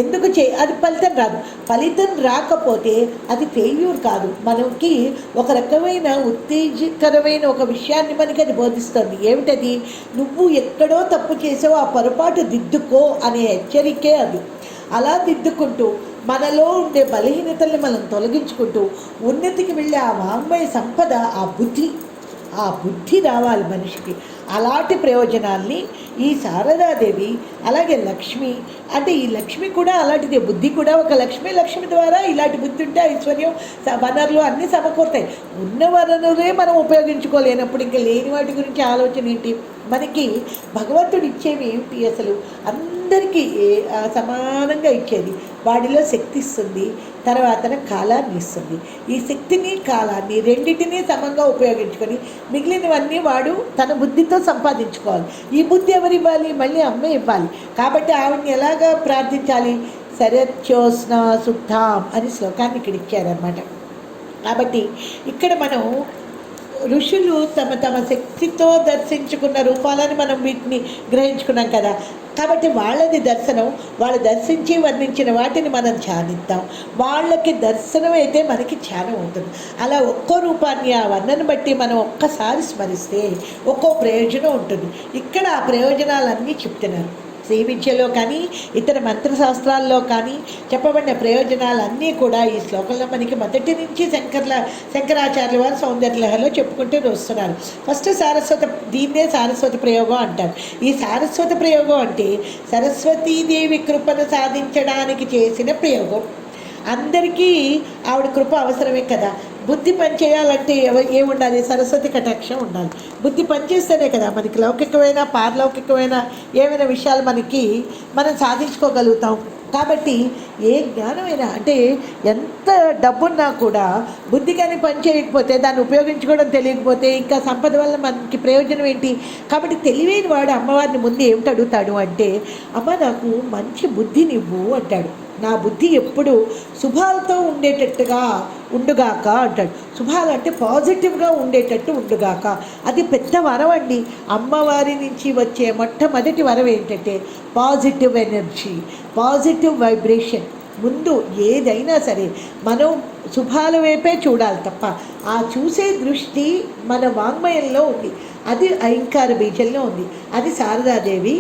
ఎందుకు అది ఫలితం రాదు. ఫలితం రాకపోతే అది ఫెయిల్యూర్ కాదు, మనకి ఒక రకమైన ఉత్తేజకరమైన ఒక విషయాన్ని మనకి అది బోధిస్తుంది. ఏమిటది, నువ్వు ఎక్కడో తప్పు చేసావో ఆ పొరపాటు దిద్దుకో అనే హెచ్చరికే అది. అలా దిద్దుకుంటూ మనలో ఉండే బలహీనతల్ని మనం తొలగించుకుంటూ ఉన్నతికి వెళ్ళే ఆ వాంగ్మయ సంపద, ఆ బుద్ధి రావాలి మనిషికి. అలాంటి ప్రయోజనాల్ని ఈ శారదాదేవి అలాగే లక్ష్మి, అంటే ఈ లక్ష్మి కూడా అలాంటిదే. బుద్ధి కూడా ఒక లక్ష్మి ద్వారా ఇలాంటి బుద్ధి ఉంటే ఐశ్వర్యం, వనరులు అన్నీ సమకూరుతాయి. ఉన్న వనరులే మనం ఉపయోగించుకోలేనప్పుడు ఇంకా లేని వాటి గురించి ఆలోచన ఏంటి. మనకి భగవంతుడు ఇచ్చేవి ఏమిటి, అసలు అందరికీ సమానంగా ఇచ్చేది. వాడిలో శక్తి ఇస్తుంది, తర్వాత కాలాన్ని ఇస్తుంది. ఈ శక్తిని కాలాన్ని రెండింటినీ సమంగా ఉపయోగించుకొని మిగిలినవన్నీ వాడు తన బుద్ధితో సంపాదించుకోవాలి. ఈ బుద్ధి ఎవరు ఇవ్వాలి, మళ్ళీ అమ్మే ఇవ్వాలి. కాబట్టి ఆవిడని ఎలాగా ప్రార్థించాలి, శరత్యోత్స్న శుద్ధాం అని శ్లోకాన్ని ఇక్కడ ఇచ్చారనమాట. కాబట్టి ఇక్కడ మనం ఋషులు తమ శక్తితో దర్శించుకున్న రూపాలను మనం వీటిని గ్రహించుకున్నాం కదా. కాబట్టి వాళ్ళది దర్శనం, వాళ్ళు దర్శించి వర్ణించిన వాటిని మనం ధ్యానిద్దాం. వాళ్ళకి దర్శనం అయితే మనకి ధ్యానం అవుతుంది. అలా ఒక్కో రూపాన్ని ఆ వర్ణను బట్టి మనం ఒక్కసారి స్మరిస్తే ఒక్కో ప్రయోజనం ఉంటుంది. ఇక్కడ ఆ ప్రయోజనాలన్నీ చెప్తున్నారు. శ్రీ విద్యలో కానీ ఇతర మంత్రశాస్త్రాల్లో కానీ చెప్పబడిన ప్రయోజనాలన్నీ కూడా ఈ శ్లోకంలో మనకి మొదటి నుంచి శంకరాచార్యుల వారు సౌందర్యలహరిలో చెప్పుకుంటూ వస్తున్నారు. ఫస్ట్ దీన్నే సారస్వత ప్రయోగం అంటారు. ఈ సారస్వత ప్రయోగం అంటే సరస్వతీదేవి కృపను సాధించడానికి చేసిన ప్రయోగం. అందరికీ ఆవిడ కృప అవసరమే కదా. బుద్ధి పనిచేయాలంటే ఏముండాలి, సరస్వతి కటాక్షం ఉండాలి. బుద్ధి పనిచేస్తేనే కదా మనకి లౌకికమైన పారలౌకికమైన ఏమైనా విషయాలు మనం సాధించుకోగలుగుతాం. కాబట్టి ఏ జ్ఞానమైనా అంటే ఎంత డబ్బున్నా కూడా బుద్ధి కానీ పని చేయకపోతే దాన్ని ఉపయోగించుకోవడం తెలియకపోతే ఇంకా సంపద వల్ల మనకి ప్రయోజనం ఏంటి. కాబట్టి తెలివైన వాడు అమ్మవారిని ముందు ఏమిటి అడుగుతాడు అంటే, అమ్మ నాకు మంచి బుద్ధినివ్వు అంటాడు. నా బుద్ధి ఎప్పుడు శుభాలతో ఉండేటట్టుగా ఉండుగాక అంటాడు. శుభాలు అంటే పాజిటివ్గా ఉండేటట్టు ఉండుగాక. అది పెద్ద వరం అండి. అమ్మవారి నుంచి వచ్చే మొట్టమొదటి వరం ఏంటంటే పాజిటివ్ ఎనర్జీ, పాజిటివ్ వైబ్రేషన్. ముందు ఏదైనా సరే మనం శుభాల వైపే చూడాలి తప్ప ఆ చూసే దృష్టి మన వాంగ్మయంలో ఉంది. అది ఐంకార బీజంలో ఉంది. అది శారదాదేవి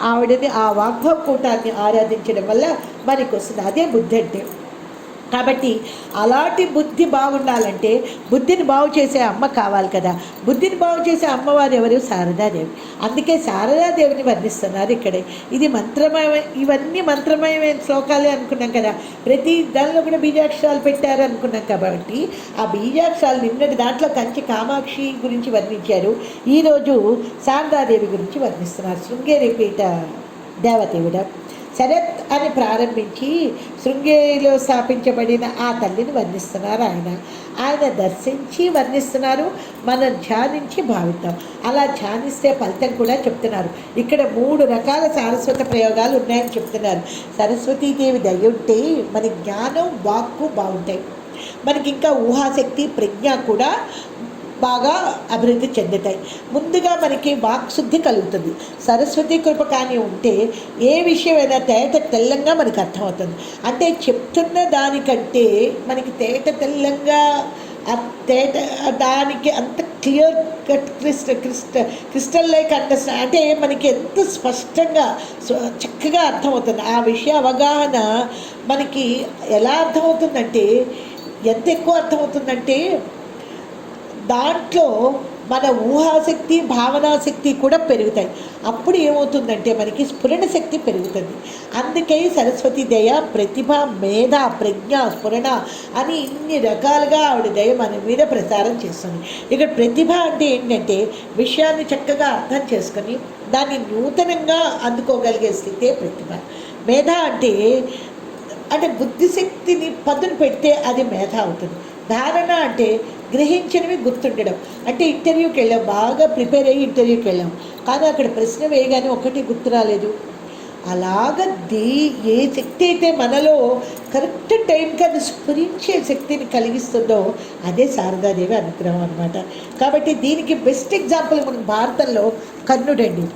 ఆవిడని ఆ వాగ్భవ కూటాన్ని ఆరాధించడం వల్ల మనకి వస్తుంది. అదే బుద్ధి అంటే. కాబట్టి అలాంటి బుద్ధి బాగుండాలంటే బుద్ధిని బాగు చేసే అమ్మ కావాలి కదా. బుద్ధిని బాగు చేసే అమ్మవారు ఎవరు? శారదాదేవి. అందుకే శారదాదేవిని వర్ణిస్తున్నారు ఇక్కడే. ఇది మంత్రమయ, ఇవన్నీ మంత్రమయమైన శ్లోకాలే అనుకున్నాం కదా. ప్రతి దానిలో కూడా బీజాక్షరాలు పెట్టారు అనుకున్నాం. కాబట్టి ఆ బీజాక్షరాలు నిన్నటి దాంట్లో కంచి కామాక్షి గురించి వర్ణించారు. ఈరోజు శారదాదేవి గురించి వర్ణిస్తున్నారు. శృంగేరి పీఠ దేవదేవుడ శరత్ అని ప్రారంభించి శృంగేరిలో స్థాపించబడిన ఆ తల్లిని వర్ణిస్తున్నారు. ఆయన దర్శించి వర్ణిస్తున్నారు. మనం ధ్యానించి భావిద్దాం. అలా ధ్యానిస్తే ఫలితం కూడా చెప్తున్నారు. ఇక్కడ 3 రకాల సారస్వత ప్రయోగాలు ఉన్నాయని చెప్తున్నారు. సరస్వతీదేవి దయ ఉంటే మన జ్ఞానం వాక్కు బాగుంటాయి. మనకి ఇంకా ఊహాశక్తి ప్రజ్ఞ కూడా బాగా అభివృద్ధి చెందుతాయి. ముందుగా మనకి వాక్శుద్ధి కలుగుతుంది. సరస్వతి కృప కానీ ఉంటే ఏ విషయమైనా తెల్లంగా మనకు అర్థమవుతుంది. అంటే చెప్తున్న దానికంటే మనకి తెల్లంగా దానికి అంత clear cut crystal like understand, అంటే మనకి ఎంత స్పష్టంగా చక్కగా అర్థమవుతుంది. ఆ విషయ అవగాహన మనకి ఎలా అర్థమవుతుందంటే, ఎంత ఎక్కువ అర్థమవుతుందంటే దాంట్లో మన ఊహాశక్తి భావనాశక్తి కూడా పెరుగుతాయి. అప్పుడు ఏమవుతుందంటే మనకి స్ఫురణ శక్తి పెరుగుతుంది. అందుకే సరస్వతి దయ, ప్రతిభ, మేధ, ప్రజ్ఞ, స్ఫురణ అని ఇన్ని రకాలుగా ఆవిడ దయ మన మీద ప్రసారం చేస్తుంది. ఇక్కడ ప్రతిభ అంటే ఏంటంటే విషయాన్ని చక్కగా అర్థం చేసుకొని దాన్ని నూతనంగా అందుకోగలిగే స్థితే ప్రతిభ. మేధ అంటే బుద్ధిశక్తిని పదును పెడితే అది మేధ అవుతుంది. ధారణ అంటే గ్రహించినవి గుర్తుండడం. అంటే ఇంటర్వ్యూకి వెళ్ళాం, బాగా ప్రిపేర్ అయ్యి ఇంటర్వ్యూకి వెళ్ళాం, కానీ అక్కడ ప్రశ్న వేయగానే ఒకటి గుర్తు రాలేదు. అలాగ ఏ శక్తి అయితే మనలో కరెక్ట్ టైంకి అది స్ఫురించే శక్తిని కలిగిస్తుందో అదే శారదాదేవి అనుగ్రహం అనమాట. కాబట్టి దీనికి బెస్ట్ ఎగ్జాంపుల్ మన భారతంలో కర్ణుడండి.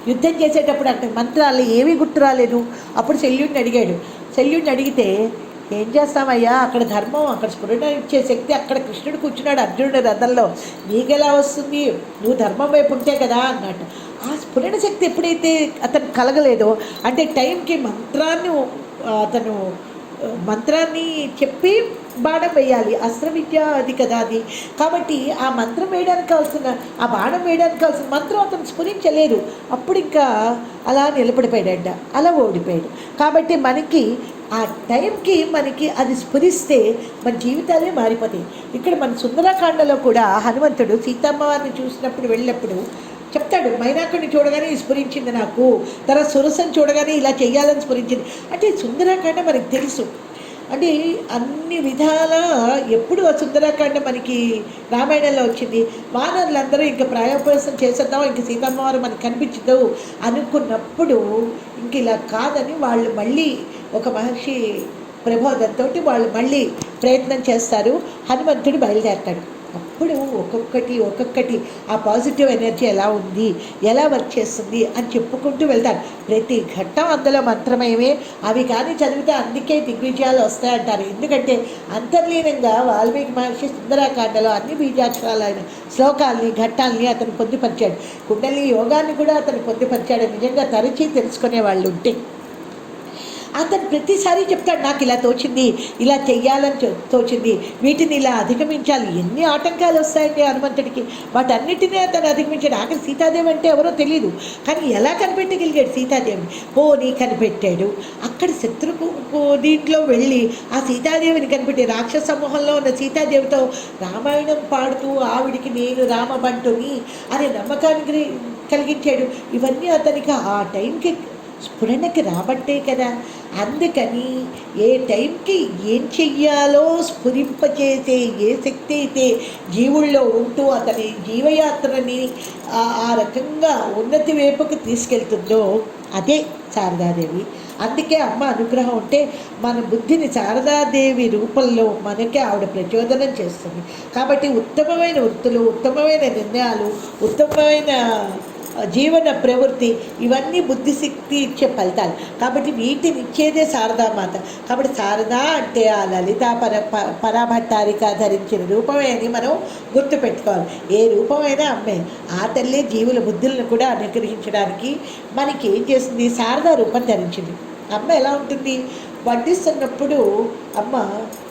యుద్ధం చేసేటప్పుడు అంటే మంత్రాలు ఏమీ గుర్తు రాలేదు. అప్పుడు శల్యుడిని అడిగితే ఏం చేస్తామయ్యా, అక్కడ ధర్మం, అక్కడ స్ఫురణ ఇచ్చే శక్తి, అక్కడ కృష్ణుడు కూర్చున్నాడు అర్జునుడి రథంలో, నీకెలా వస్తుంది, నువ్వు ధర్మం వైపు ఉంటే కదా అన్నట్టు. ఆ స్ఫురణ శక్తి ఎప్పుడైతే అతను కలగలేదో, అంటే టైంకి మంత్రాన్ని చెప్పి బాణం వేయాలి, అస్త్ర విద్య అది కదా అది. కాబట్టి ఆ మంత్రం వేయడానికి కావాల్సిన, ఆ బాణం వేయడానికి కావాల్సిన మంత్రం అతను స్ఫురించలేదు. అప్పుడు ఇంకా అలా నిలబడిపోయాడంట, అలా ఓడిపోయాడు. కాబట్టి మనకి ఆ టైంకి మనకి అది స్ఫురిస్తే మన జీవితాలే మారిపోతాయి. ఇక్కడ మన సుందరకాండలో కూడా హనుమంతుడు సీతమ్మవారిని చూసినప్పుడు వెళ్ళినప్పుడు చెప్తాడు, మైనాకుడిని చూడగానే స్ఫురించింది నాకు, తర్వాత సురసని చూడగానే ఇలా చెయ్యాలని స్ఫురించింది. అంటే సుందరకాండ మనకు తెలుసు. అంటే అన్ని విధాల ఎప్పుడు ఆ సుందరకాండ మనకి రామాయణంలో వచ్చింది. వానరులందరూ ఇంకా ప్రాయోపవేశం చేసేద్దాం, ఇంక సీతమ్మవారు మనకు కనిపించదు అనుకున్నప్పుడు ఇంక ఇలా కాదని వాళ్ళు మళ్ళీ ఒక మహర్షి ప్రబోధంతో వాళ్ళు మళ్ళీ ప్రయత్నం చేస్తారు. హనుమంతుడు బయలుదేరతాడు. అప్పుడు ఒక్కొక్కటి ఆ పాజిటివ్ ఎనర్జీ ఎలా ఉంది, ఎలా వర్క్ చేస్తుంది అని చెప్పుకుంటూ వెళ్తారు. ప్రతి ఘట్టం అందులో మంత్రమయమే. అవి కానీ చదివితే అందుకే దిగ్విజయాలు వస్తాయంటారు. ఎందుకంటే అంతర్లీనంగా వాల్మీకి మహర్షి సుందరకాండలో అన్ని బీజాక్షరాలైన శ్లోకాల్ని ఘట్టాలని అతను పొందుపరిచాడు. కుండలి యోగాన్ని కూడా అతను పొందుపరిచాడు. నిజంగా తరచి తెలుసుకునే వాళ్ళు ఉంటే అతను ప్రతిసారి చెప్తాడు, నాకు ఇలా తోచింది, ఇలా చెయ్యాలని తోచింది, వీటిని ఇలా అధిగమించాలి. ఎన్ని ఆటంకాలు వస్తాయండి హనుమంతుడికి, వాటన్నిటినీ అతను అధిగమించాడు. ఆఖరి సీతాదేవి అంటే ఎవరో తెలియదు, కానీ ఎలా కనిపెట్టగలిగాడు సీతాదేవిని? పోనీ కనిపెట్టాడు. అక్కడ శత్రుకు దీంట్లో వెళ్ళి ఆ సీతాదేవిని కనిపెట్టి రాక్షస సమూహంలో ఉన్న సీతాదేవితో రామాయణం పాడుతూ ఆవిడికి నేను రామబంటుని అనే నమ్మకాన్ని కలిగించాడు. ఇవన్నీ అతనికి ఆ టైంకి స్ఫురణకి రాబట్టే కదా. అందుకని ఏ టైంకి ఏం చెయ్యాలో స్ఫురింపచేసే ఏ శక్తి అయితే జీవుల్లో ఉంటూ అతని జీవయాత్రని ఆ రకంగా ఉన్నతి వైపుకి తీసుకెళ్తుందో అదే శారదాదేవి. అందుకే అమ్మ అనుగ్రహం ఉంటే మన బుద్ధిని శారదాదేవి రూపంలో మనకే ఆవిడ ప్రచోదనం చేస్తుంది. కాబట్టి ఉత్తమమైన వృత్తులు, ఉత్తమమైన నిర్ణయాలు, ఉత్తమమైన జీవన ప్రవృత్తి, ఇవన్నీ బుద్ధిశక్తి ఇచ్చే ఫలితాలు. కాబట్టి వీటిని ఇచ్చేదే శారదామాత. కాబట్టి శారదా అంటే ఆ లలితా పరాభట్టారిక ధరించిన రూపమే అని మనం గుర్తుపెట్టుకోవాలి. ఏ రూపమైనా అమ్మే. ఆ తల్లే జీవుల బుద్ధులను కూడా అనుగ్రహించడానికి మనకి ఏం చేసింది, శారదా రూపం ధరించింది. అమ్మ ఎలా ఉంటుంది, వడ్డిస్తున్నప్పుడు అమ్మ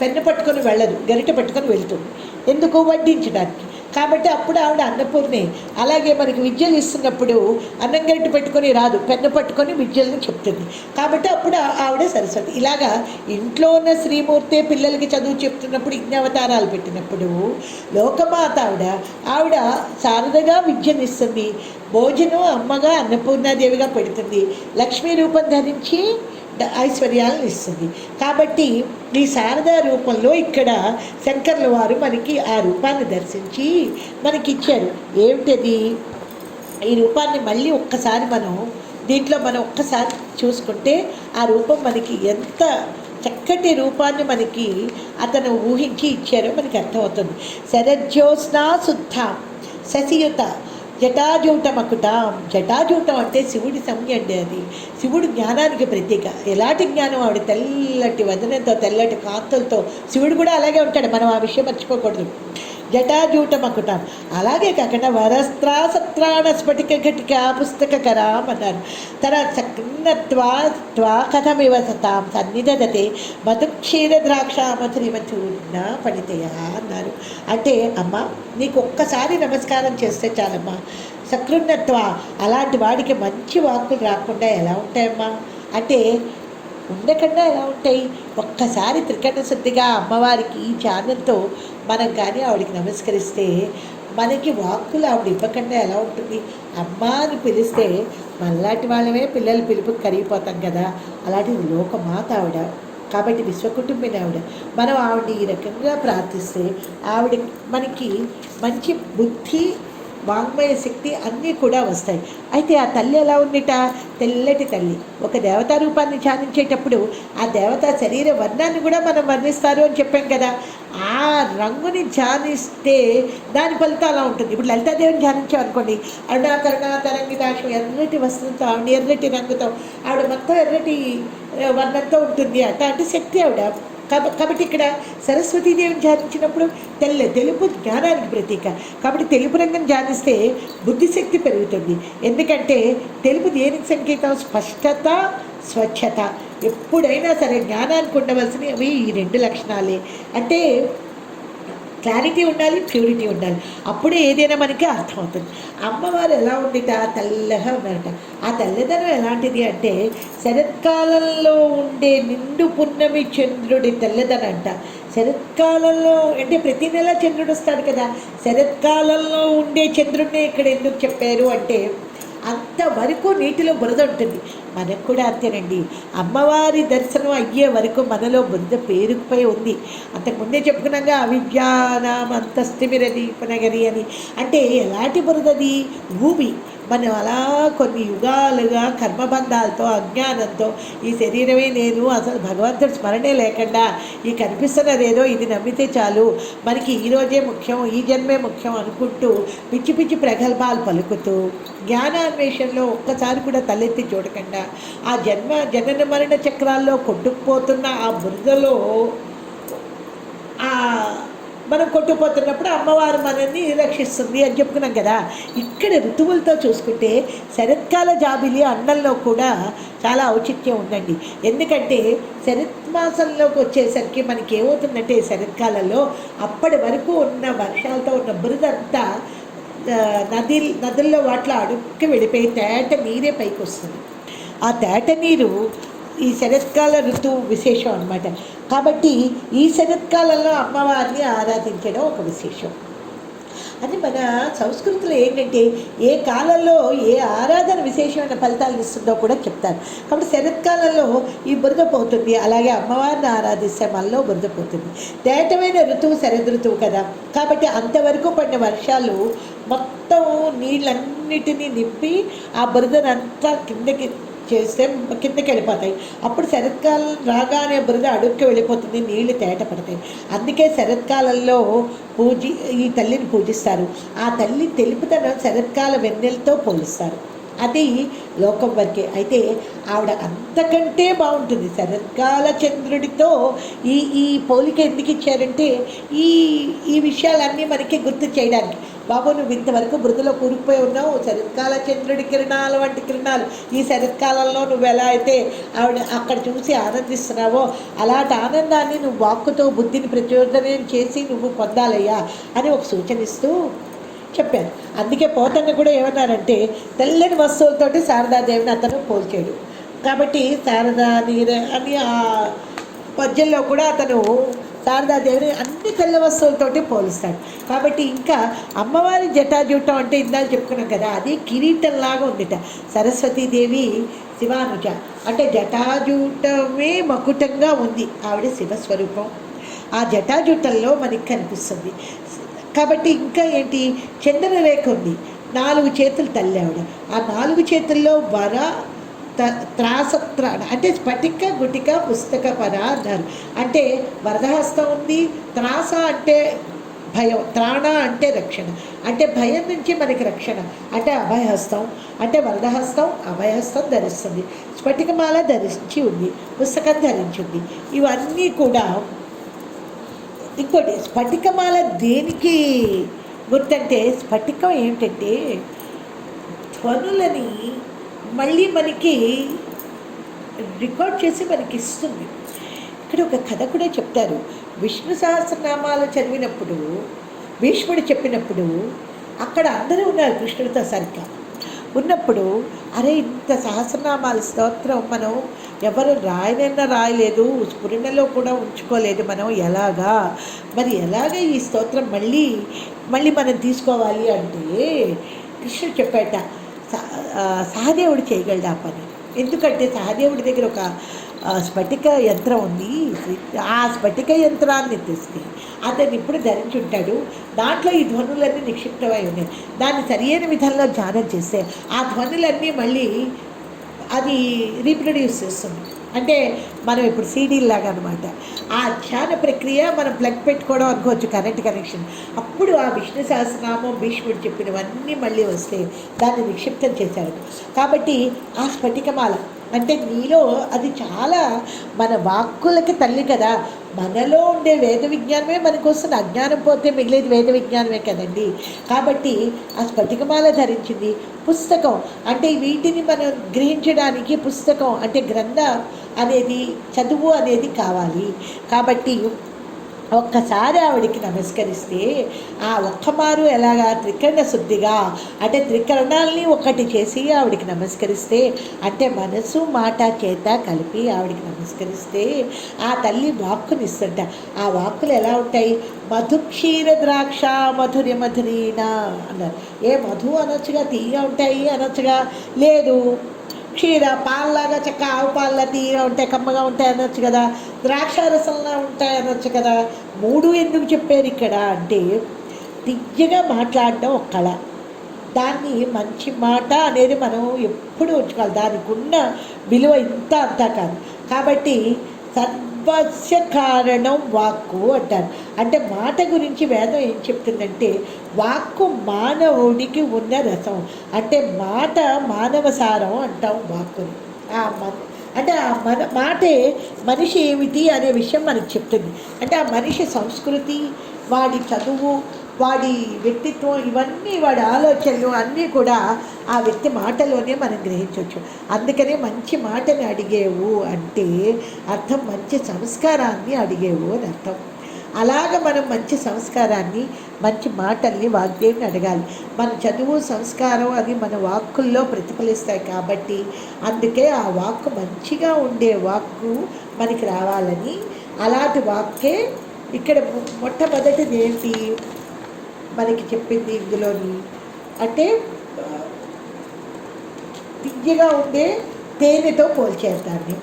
పెన్ను పట్టుకొని వెళ్ళదు, గరిటె పట్టుకొని వెళ్తుంది. ఎందుకు? వడ్డించడానికి. కాబట్టి అప్పుడు ఆవిడ అన్నపూర్ణే. అలాగే మనకి విద్యలు ఇస్తున్నప్పుడు అన్నం గరిటె పెట్టుకొని రాదు, పెన్ను పట్టుకొని విద్యలను చెప్తుంది. కాబట్టి అప్పుడు ఆవిడ సరస్వతి. ఇలాగా ఇంట్లో ఉన్న శ్రీమూర్తే పిల్లలకి చదువు చెప్తున్నప్పుడు, యజ్ఞావతారాలు పెట్టినప్పుడు లోకమాత ఆవిడ శారదగా విద్యనిస్తుంది. భోజనం అమ్మగా అన్నపూర్ణాదేవిగా పెడుతుంది. లక్ష్మీ రూపం ధరించి ఐశ్వర్యాలను ఇస్తుంది. కాబట్టి ఈ శారదా రూపంలో ఇక్కడ శంకర్ల వారు మనకి ఆ రూపాన్ని దర్శించి మనకి ఇచ్చారు. ఏమిటది? ఈ రూపాన్ని మళ్ళీ ఒక్కసారి మనం ఒక్కసారి చూసుకుంటే ఆ రూపం మనకి ఎంత చక్కటి రూపాన్ని మనకి అతను ఊహించి ఇచ్చారో మనకి అర్థమవుతుంది. శరజ్యోత్స్నా శుద్ధాం శశియుత జటాజూటమకుటాం. జటాజూటం అంటే శివుడి సంజ్ఞ అండి. అది శివుడు జ్ఞానానికి ప్రతీక. ఎలాంటి జ్ఞానం? ఆవిడ తెల్లటి వదనంతో, తెల్లటి కాంతులతో. శివుడు కూడా అలాగే ఉంటాడు, మనం ఆ విషయం మర్చిపోకూడదు. జటాజూటమకుటాం. అలాగే కాకుండా వరస్త్రా సత్రాణ స్ఫటిక ఘటిక పుస్తకరాం అన్నారు. తర్వాత సన్నత్వా కథమివ సతాం సన్నిధతే మధుక్షీర ద్రాక్ష మధురిమచూర్ణ పడితయ అన్నారు. అంటే అమ్మ నీకు ఒక్కసారి నమస్కారం చేస్తే చాలమ్మా. సకృన్నత్వ, అలాంటి వాడికి మంచి వాక్కులు రాకుండా ఎలా ఉంటాయమ్మా అంటే ఉండకుండా ఎలా ఉంటాయి? ఒక్కసారి త్రికరణ శుద్ధిగా అమ్మవారికి ఈ ధ్యానంతో మనం కానీ ఆవిడికి నమస్కరిస్తే మనకి వాక్కులు ఆవిడ ఇవ్వకుండా ఎలా ఉంటుంది? అమ్మ అని పిలిస్తే మనలాంటి వాళ్ళమే పిల్లలు పిలుపుకి కరిగిపోతాం కదా. అలాంటిది లోకమాత ఆవిడ. కాబట్టి విశ్వకుటుంబిని ఆవిడ. మనం ఆవిడ ఈ రకంగా ప్రార్థిస్తే ఆవిడ మనకి మంచి బుద్ధి, వాంగ్మయ శక్తి అన్నీ కూడా వస్తాయి. అయితే ఆ తల్లి ఎలా ఉందిట? తెల్లటి తల్లి. ఒక దేవతా రూపాన్ని ధ్యానించేటప్పుడు ఆ దేవతా శరీర వర్ణాన్ని కూడా మనం వర్ణిస్తారు అని చెప్పాం కదా. ఆ రంగుని ధ్యానిస్తే దాని ఫలితం అలా ఉంటుంది. ఇప్పుడు లలితాదేవిని ధ్యానించాం అనుకోండి, అరుణాకరణ తరంగిదాక్షం ఎర్రటి వస్త్రంతో, ఆవిడ ఎర్రటి రంగుతో, ఆవిడ మొత్తం ఎర్రటి వర్ణంతో ఉంటుంది. అంటే శక్తి ఆవిడ. కాబట్టి ఇక్కడ సరస్వతీదేవిని ధ్యానించినప్పుడు తెలుపు జ్ఞానానికి ప్రతీక. కాబట్టి తెలుపు రంగుని ధ్యానిస్తే బుద్ధిశక్తి పెరుగుతుంది. ఎందుకంటే తెలుపు దేనికి సంకేతం? స్పష్టత, స్వచ్ఛత. ఎప్పుడైనా సరే జ్ఞానానికి ఉండవలసినవి ఈ రెండు లక్షణాలే. అంటే క్లారిటీ ఉండాలి, ప్యూరిటీ ఉండాలి. అప్పుడే ఏదైనా మనకి అర్థమవుతుంది. అమ్మవారు ఎలా ఉండిట? తెల్లగా ఉన్నారట. ఆ తెల్లదనం ఎలాంటిది అంటే శరత్కాలంలో ఉండే నిండు పున్నమి చంద్రుడి తెల్లదనంట. శరత్కాలంలో అంటే ప్రతి నెల చంద్రుడు వస్తాడు కదా. శరత్కాలంలో ఉండే చంద్రుడిని ఇక్కడ ఎందుకు చెప్పారు అంటే అంతవరకు నీటిలో బురద ఉంటుంది. మనకు కూడా అంతేనండి. అమ్మవారి దర్శనం అయ్యే వరకు మనలో బురద పేరుకుపోయి ఉంది. అంతకుముందే చెప్పుకున్నాగా అవిజ్ఞానం అంతస్తిమిరదీపనగరి అని. అంటే ఎలాంటి బురదది? భూమి. మనం అలా కొన్ని యుగాలుగా కర్మబంధాలతో, అజ్ఞానంతో ఈ శరీరమే నేను, అసలు భగవంతుడి స్మరణే లేకుండా ఈ కనిపిస్తున్నదేదో ఇది నమ్మితే చాలు, మనకి ఈరోజే ముఖ్యం, ఈ జన్మే ముఖ్యం అనుకుంటూ పిచ్చి పిచ్చి ప్రగల్భాలు పలుకుతూ జ్ఞానాన్వేషణలో ఒక్కసారి కూడా తలెత్తి చూడకుండా ఆ జనన మరణ చక్రాల్లో కొట్టుకుపోతున్న ఆ బురదలో మనం కొట్టుకుపోతున్నప్పుడు అమ్మవారు మనల్ని రక్షిస్తుంది అని చెప్పుకున్నాం కదా. ఇక్కడ ఋతువులతో చూసుకుంటే శరత్కాల జాబిలి అన్నంలో కూడా చాలా ఔచిత్యం ఉందండి. ఎందుకంటే శరత్ మాసంలోకి వచ్చేసరికి మనకి ఏమవుతుందంటే శరత్కాలంలో అప్పటి వరకు ఉన్న వర్షాలతో ఉన్న బురదంతా నదుల్లో వాటిలో అడుక్కి వెళ్ళిపోయి తేట నీరే పైకి వస్తుంది. ఆ తేట నీరు ఈ శరత్కాల ఋతువు విశేషం అన్నమాట. కాబట్టి ఈ శరత్కాలంలో అమ్మవారిని ఆరాధించడం ఒక విశేషం. అది మన సంస్కృతిలో ఏంటంటే ఏ కాలంలో ఏ ఆరాధన విశేషమైన ఫలితాలు ఇస్తుందో కూడా చెప్తారు. కాబట్టి శరత్కాలంలో ఈ బురద పోతుంది, అలాగే అమ్మవారిని ఆరాధిస్తే మనలో బురద పోతుంది. తేటమైన ఋతువు శరద్ ఋతువు కదా. కాబట్టి అంతవరకు పడిన వర్షాలు మొత్తం నీళ్ళన్నిటినీ నింపి ఆ బురదనంతా చేస్తే కిందకి వెళ్ళిపోతాయి. అప్పుడు శరత్కాలం రాగానే బురద అడుక్కి వెళ్ళిపోతుంది, నీళ్లు తేట పడతాయి. అందుకే శరత్కాలంలో ఈ తల్లిని పూజిస్తారు. ఆ తల్లి తెలుపుతనం శరత్కాల వెన్నెలతో పోలుస్తారు. అది లోకం వరకే. అయితే ఆవిడ అంతకంటే బాగుంటుంది. శరత్కాల చంద్రుడితో ఈ పోలిక ఎందుకు ఇచ్చారంటే ఈ విషయాలన్నీ మనకి గుర్తు చేయడానికి. బాబు నువ్వు ఇంతవరకు మృదులో కూరుకుపోయి ఉన్నావు, శరత్కాల చంద్రుడి కిరణాలు వంటి కిరణాలు, ఈ శరత్కాలంలో నువ్వు ఎలా అయితే ఆవిడ అక్కడ చూసి ఆనందిస్తున్నావో అలాంటి ఆనందాన్ని నువ్వు వాక్కుతో బుద్ధిని ప్రచోదనం చేసి నువ్వు పొందాలయ్యా అని ఒక సూచన ఇస్తూ చెప్పారు. అందుకే పోతన్న కూడా ఏమన్నారంటే తెల్లని వస్తువులతోటి శారదాదేవిని అతను పోల్చాడు. కాబట్టి శారదా నీరు అని ఆ పద్యంలో కూడా అతను శారదాదేవిని అన్ని తెల్ల వస్తువులతోటి పోలుస్తాడు. కాబట్టి ఇంకా అమ్మవారి జటాజూటం అంటే ఇందాక చెప్పుకున్నాం కదా, అది కిరీటంలాగా ఉందిట. సరస్వతీదేవి శివానుజ అంటే జటాజూటమే మకుటంగా ఉంది, ఆవిడ శివస్వరూపం. ఆ జటాజూటంలో మనకి కనిపిస్తుంది. కాబట్టి ఇంకా ఏంటి, చంద్రరేఖ ఉంది, 4 చేతులు తల్లి ఆవిడ. ఆ 4 చేతుల్లో వర త్రాసత్రాణ అంటే స్ఫటిక గుటిక పుస్తక పర అన్నారు. అంటే వరదహస్తం ఉంది, త్రాస అంటే భయం, త్రాణ అంటే రక్షణ, అంటే భయం నుంచి మనకి రక్షణ, అంటే అభయహస్తం, అంటే వరదహస్తం అభయహస్తం ధరిస్తుంది, స్ఫటికమాల ధరించి ఉంది, పుస్తకం ధరించింది. ఇవన్నీ కూడా ఇంకోటి స్ఫటికమాల దేనికి గుర్తంటే, స్ఫటికం ఏమిటంటే ధ్వనులని మళ్ళీ మనకి రికార్డ్ చేసి మనకి ఇస్తుంది. ఇక్కడ ఒక కథ కూడా చెప్తారు. విష్ణు సహస్రనామాలు చదివినప్పుడు భీష్ముడు చెప్పినప్పుడు అక్కడ అందరూ ఉన్నారు కృష్ణుడితో సరిగ్గా ఉన్నప్పుడు, అరే ఇంత సహస్రనామాల స్తోత్రం మనం ఎవరు రాయలేదు, స్ఫురణలో కూడా ఉంచుకోలేదు మనం, మరి ఎలాగ ఈ స్తోత్రం మళ్ళీ మనం తీసుకోవాలి అంటే కృష్ణుడు చెప్పాట, సహదేవుడు చేయగలడు ఆ పని. ఎందుకంటే సహదేవుడి దగ్గర ఒక స్ఫటిక యంత్రం ఉంది. ఆ స్ఫటిక యంత్రాన్ని తెస్తే అతను ఇప్పుడు ధరించి ఉంటాడు, దాంట్లో ఈ ధ్వనులన్నీ నిక్షిప్తమై ఉన్నాయి. దాన్ని సరియైన విధంలో ధ్యానం చేస్తే ఆ ధ్వనులన్నీ మళ్ళీ అది రీప్రొడ్యూస్ చేస్తుంది. అంటే మనం ఇప్పుడు సీడీలాగా అనమాట. ఆ ధ్యాన ప్రక్రియ మనం ప్లగ్ పెట్టుకోవడం అనుకోవచ్చు, కరెంట్ కనెక్షన్. అప్పుడు ఆ విష్ణు సహస్రనామం భీష్ముడు చెప్పినవన్నీ మళ్ళీ వస్తే దాన్ని నిక్షిప్తం చేశాడు. కాబట్టి ఆ స్ఫటికమాల అంటే నీలో అది చాలా మన వాక్కులకి తల్లి కదా. మనలో ఉండే వేద విజ్ఞానమే మనకు వస్తుంది, అజ్ఞానం పోతే మిగిలేది వేద విజ్ఞానమే కదండి. కాబట్టి ఆ స్ఫటికమాల ధరించింది. పుస్తకం అంటే వీటిని మనం గ్రహించడానికి పుస్తకం అంటే గ్రంథం అనేది, చదువు అనేది కావాలి. కాబట్టి ఒక్కసారి ఆవిడికి నమస్కరిస్తే ఆ ఒక్కమారు ఎలాగా త్రికరణ శుద్ధిగా అంటే త్రికరణాలని ఒకటి చేసి ఆవిడికి నమస్కరిస్తే, అంటే మనసు మాట చేత కలిపి ఆవిడికి నమస్కరిస్తే ఆ తల్లి వాక్కునిస్తుంట. ఆ వాక్కులు ఎలా ఉంటాయి, మధు క్షీర ద్రాక్ష మధుర మధురీనా అన్నారు. ఏ మధు అనొచ్చుగా, తీయగా ఉంటాయి అనొచ్చుగా, లేదు క్షీర పాల్లాగా చక్క ఆవు పాల్లా తీయగా ఉంటాయి, కమ్మగా ఉంటాయి అనొచ్చు కదా, ద్రాక్షారసంలా ఉంటాయి అనొచ్చు కదా. 3 ఎందుకు చెప్పారు ఇక్కడ అంటే, తియ్యగా మాట్లాడడం ఒక కళ, దాన్ని మంచి మాట అనేది మనం ఎప్పుడు ఉంచుకోవాలి. దానికి ఉన్న విలువ ఇంత అంతా కాదు. కాబట్టి సర్వస్య కారణం వాక్కు అంటారు. అంటే మాట గురించి వేదం ఏం చెప్తుందంటే, వాక్కు మానవుడికి ఉన్న రసం, అంటే మాట మానవ సారం అంటాం వాక్కుని. అంటే ఆ మాటే మనిషి ఏమిటి అనే విషయం మనకు చెప్తుంది. అంటే ఆ మనిషి సంస్కృతి, వాడి చదువు, వాడి వ్యక్తిత్వం, ఇవన్నీ వాడి ఆలోచనలు అన్నీ కూడా ఆ వ్యక్తి మాటలోనే మనం గ్రహించవచ్చు. అందుకనే మంచి మాటని అడిగేవు అంటే అర్థం మంచి సంస్కారాన్ని అడిగేవు అని అర్థం. అలాగ మనం మంచి సంస్కారాన్ని, మంచి మాటల్ని వాగ్దేవిని అడగాలి. మన చదువు, సంస్కారం అది మన వాక్కుల్లో ప్రతిఫలిస్తాయి. కాబట్టి అందుకే ఆ వాక్కు మంచిగా ఉండే వాక్కు మనకి రావాలని, అలాంటి వాక్కే ఇక్కడ మొట్టమొదటిది ఏంటి మనకి చెప్పింది ఇందులోని అంటే, తియ్యగా ఉండే తేనెతో పోల్చేస్తాన్ని.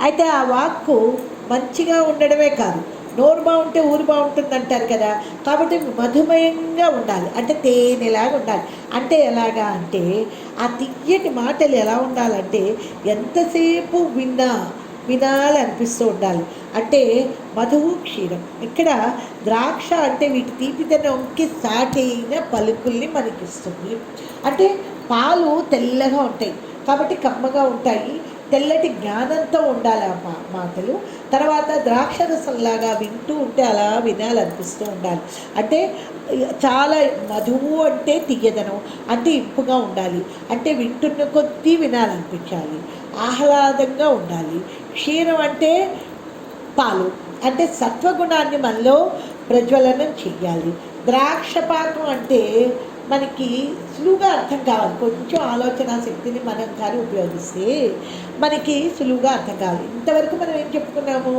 అయితే ఆ వాక్కు మంచిగా ఉండడమే కాదు, నోరు బాగుంటే ఊరు బాగుంటుంది అంటారు కదా. కాబట్టి మధుమయంగా ఉండాలి, అంటే తేనెలాగా ఉండాలి. అంటే ఎలాగా అంటే ఆ తియ్యటి మాటలు ఎలా ఉండాలంటే ఎంతసేపు వినాలనిపిస్తూ ఉండాలి. అంటే మధువు క్షీరం, ఇక్కడ ద్రాక్ష అంటే వీటి తీపిదనంకి సాటైన పలుకుల్ని మనకిస్తుంది. అంటే పాలు తెల్లగా ఉంటాయి కాబట్టి కమ్మగా ఉంటాయి, తెల్లటి జ్ఞానంతో ఉండాలి ఆ మాటలు. తర్వాత ద్రాక్షరసంలాగా వింటూ ఉంటే అలా వినాలనిపిస్తూ ఉండాలి. అంటే చాలా మధువు అంటే తియ్యదనం, అంటే ఇంపుగా ఉండాలి, అంటే వింటున్న కొద్దీ వినాలనిపించాలి, ఆహ్లాదంగా ఉండాలి. క్షీరం అంటే పాలు, అంటే సత్వగుణాన్ని మనలో ప్రజ్వలనం చెయ్యాలి. ద్రాక్షపాకం అంటే మనకి సులువుగా అర్థం కావాలి. కొంచెం ఆలోచన శక్తిని మనం కానీ ఉపయోగిస్తే మనకి సులువుగా అర్థం కావాలి. ఇంతవరకు మనం ఏం చెప్పుకున్నాము?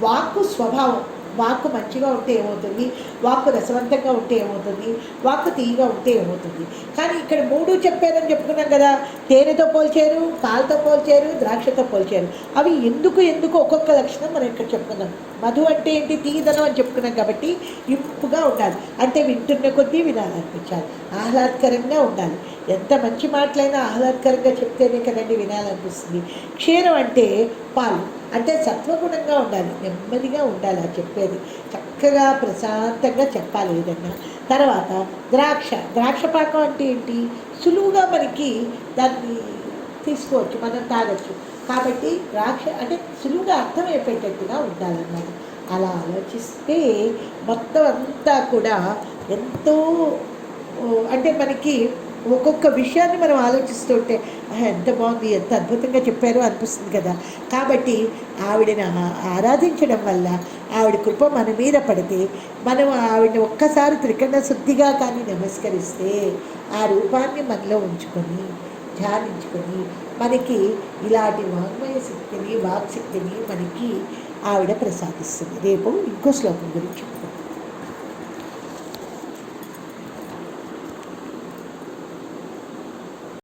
వాక్కు స్వభావం. వాక్కు మంచిగా ఉంటే ఏమవుతుంది, వాక్కు రసవంతంగా ఉంటే ఏమవుతుంది, వాక్కు తీయగా ఉంటే ఏమవుతుంది. కానీ ఇక్కడ మూడు చెప్పారని చెప్పుకున్నాం కదా. తేనెతో పోల్చారు, పాలతో పోల్చారు, ద్రాక్షతో పోల్చారు. అవి ఎందుకు ఒక్కొక్క లక్షణం మనం ఇక్కడ చెప్పుకున్నాం. మధు అంటే ఏంటి? తీయదనం అని చెప్పుకున్నాం కాబట్టి ఇంపుగా ఉండాలి, అంటే వింటున్న కొద్దీ వినాలనిపించాలి, ఆహ్లాదకరంగా ఉండాలి. ఎంత మంచి మాటలైనా ఆహ్లాదకరంగా చెప్తేనే కదండి వినాలనిపిస్తుంది. క్షీరం అంటే పాలు, అంటే సత్వగుణంగా ఉండాలి, నెమ్మదిగా ఉండాలి అది చెప్పేది, చక్కగా ప్రశాంతంగా చెప్పాలి ఏదన్నా. తర్వాత ద్రాక్షపాకం అంటే ఏంటి? సులువుగా మనకి దాన్ని తీసుకోవచ్చు, మనం తాగొచ్చు. కాబట్టి ద్రాక్ష అంటే సులువుగా అర్థమైపోయేటట్టుగా ఉండాలన్నమాట. అలా ఆలోచిస్తే మొత్తం అంతా కూడా ఎంతో అంటే మనకి ఒక్కొక్క విషయాన్ని మనం ఆలోచిస్తుంటే ఎంత బాగుంది, ఎంత అద్భుతంగా చెప్పారో అనిపిస్తుంది కదా. కాబట్టి ఆవిడని ఆరాధించడం వల్ల ఆవిడ కృప మన మీద పడితే, మనం ఆవిడని ఒక్కసారి త్రికరణ శుద్ధిగా కానీ నమస్కరిస్తే, ఆ రూపాన్ని మనలో ఉంచుకొని ధ్యానించుకొని మనకి ఇలాంటి వాంగ్మయ శక్తిని, వాక్శక్తిని మనకి ఆవిడ ప్రసాదిస్తుంది. రేపు ఇంకో శ్లోకం గురించి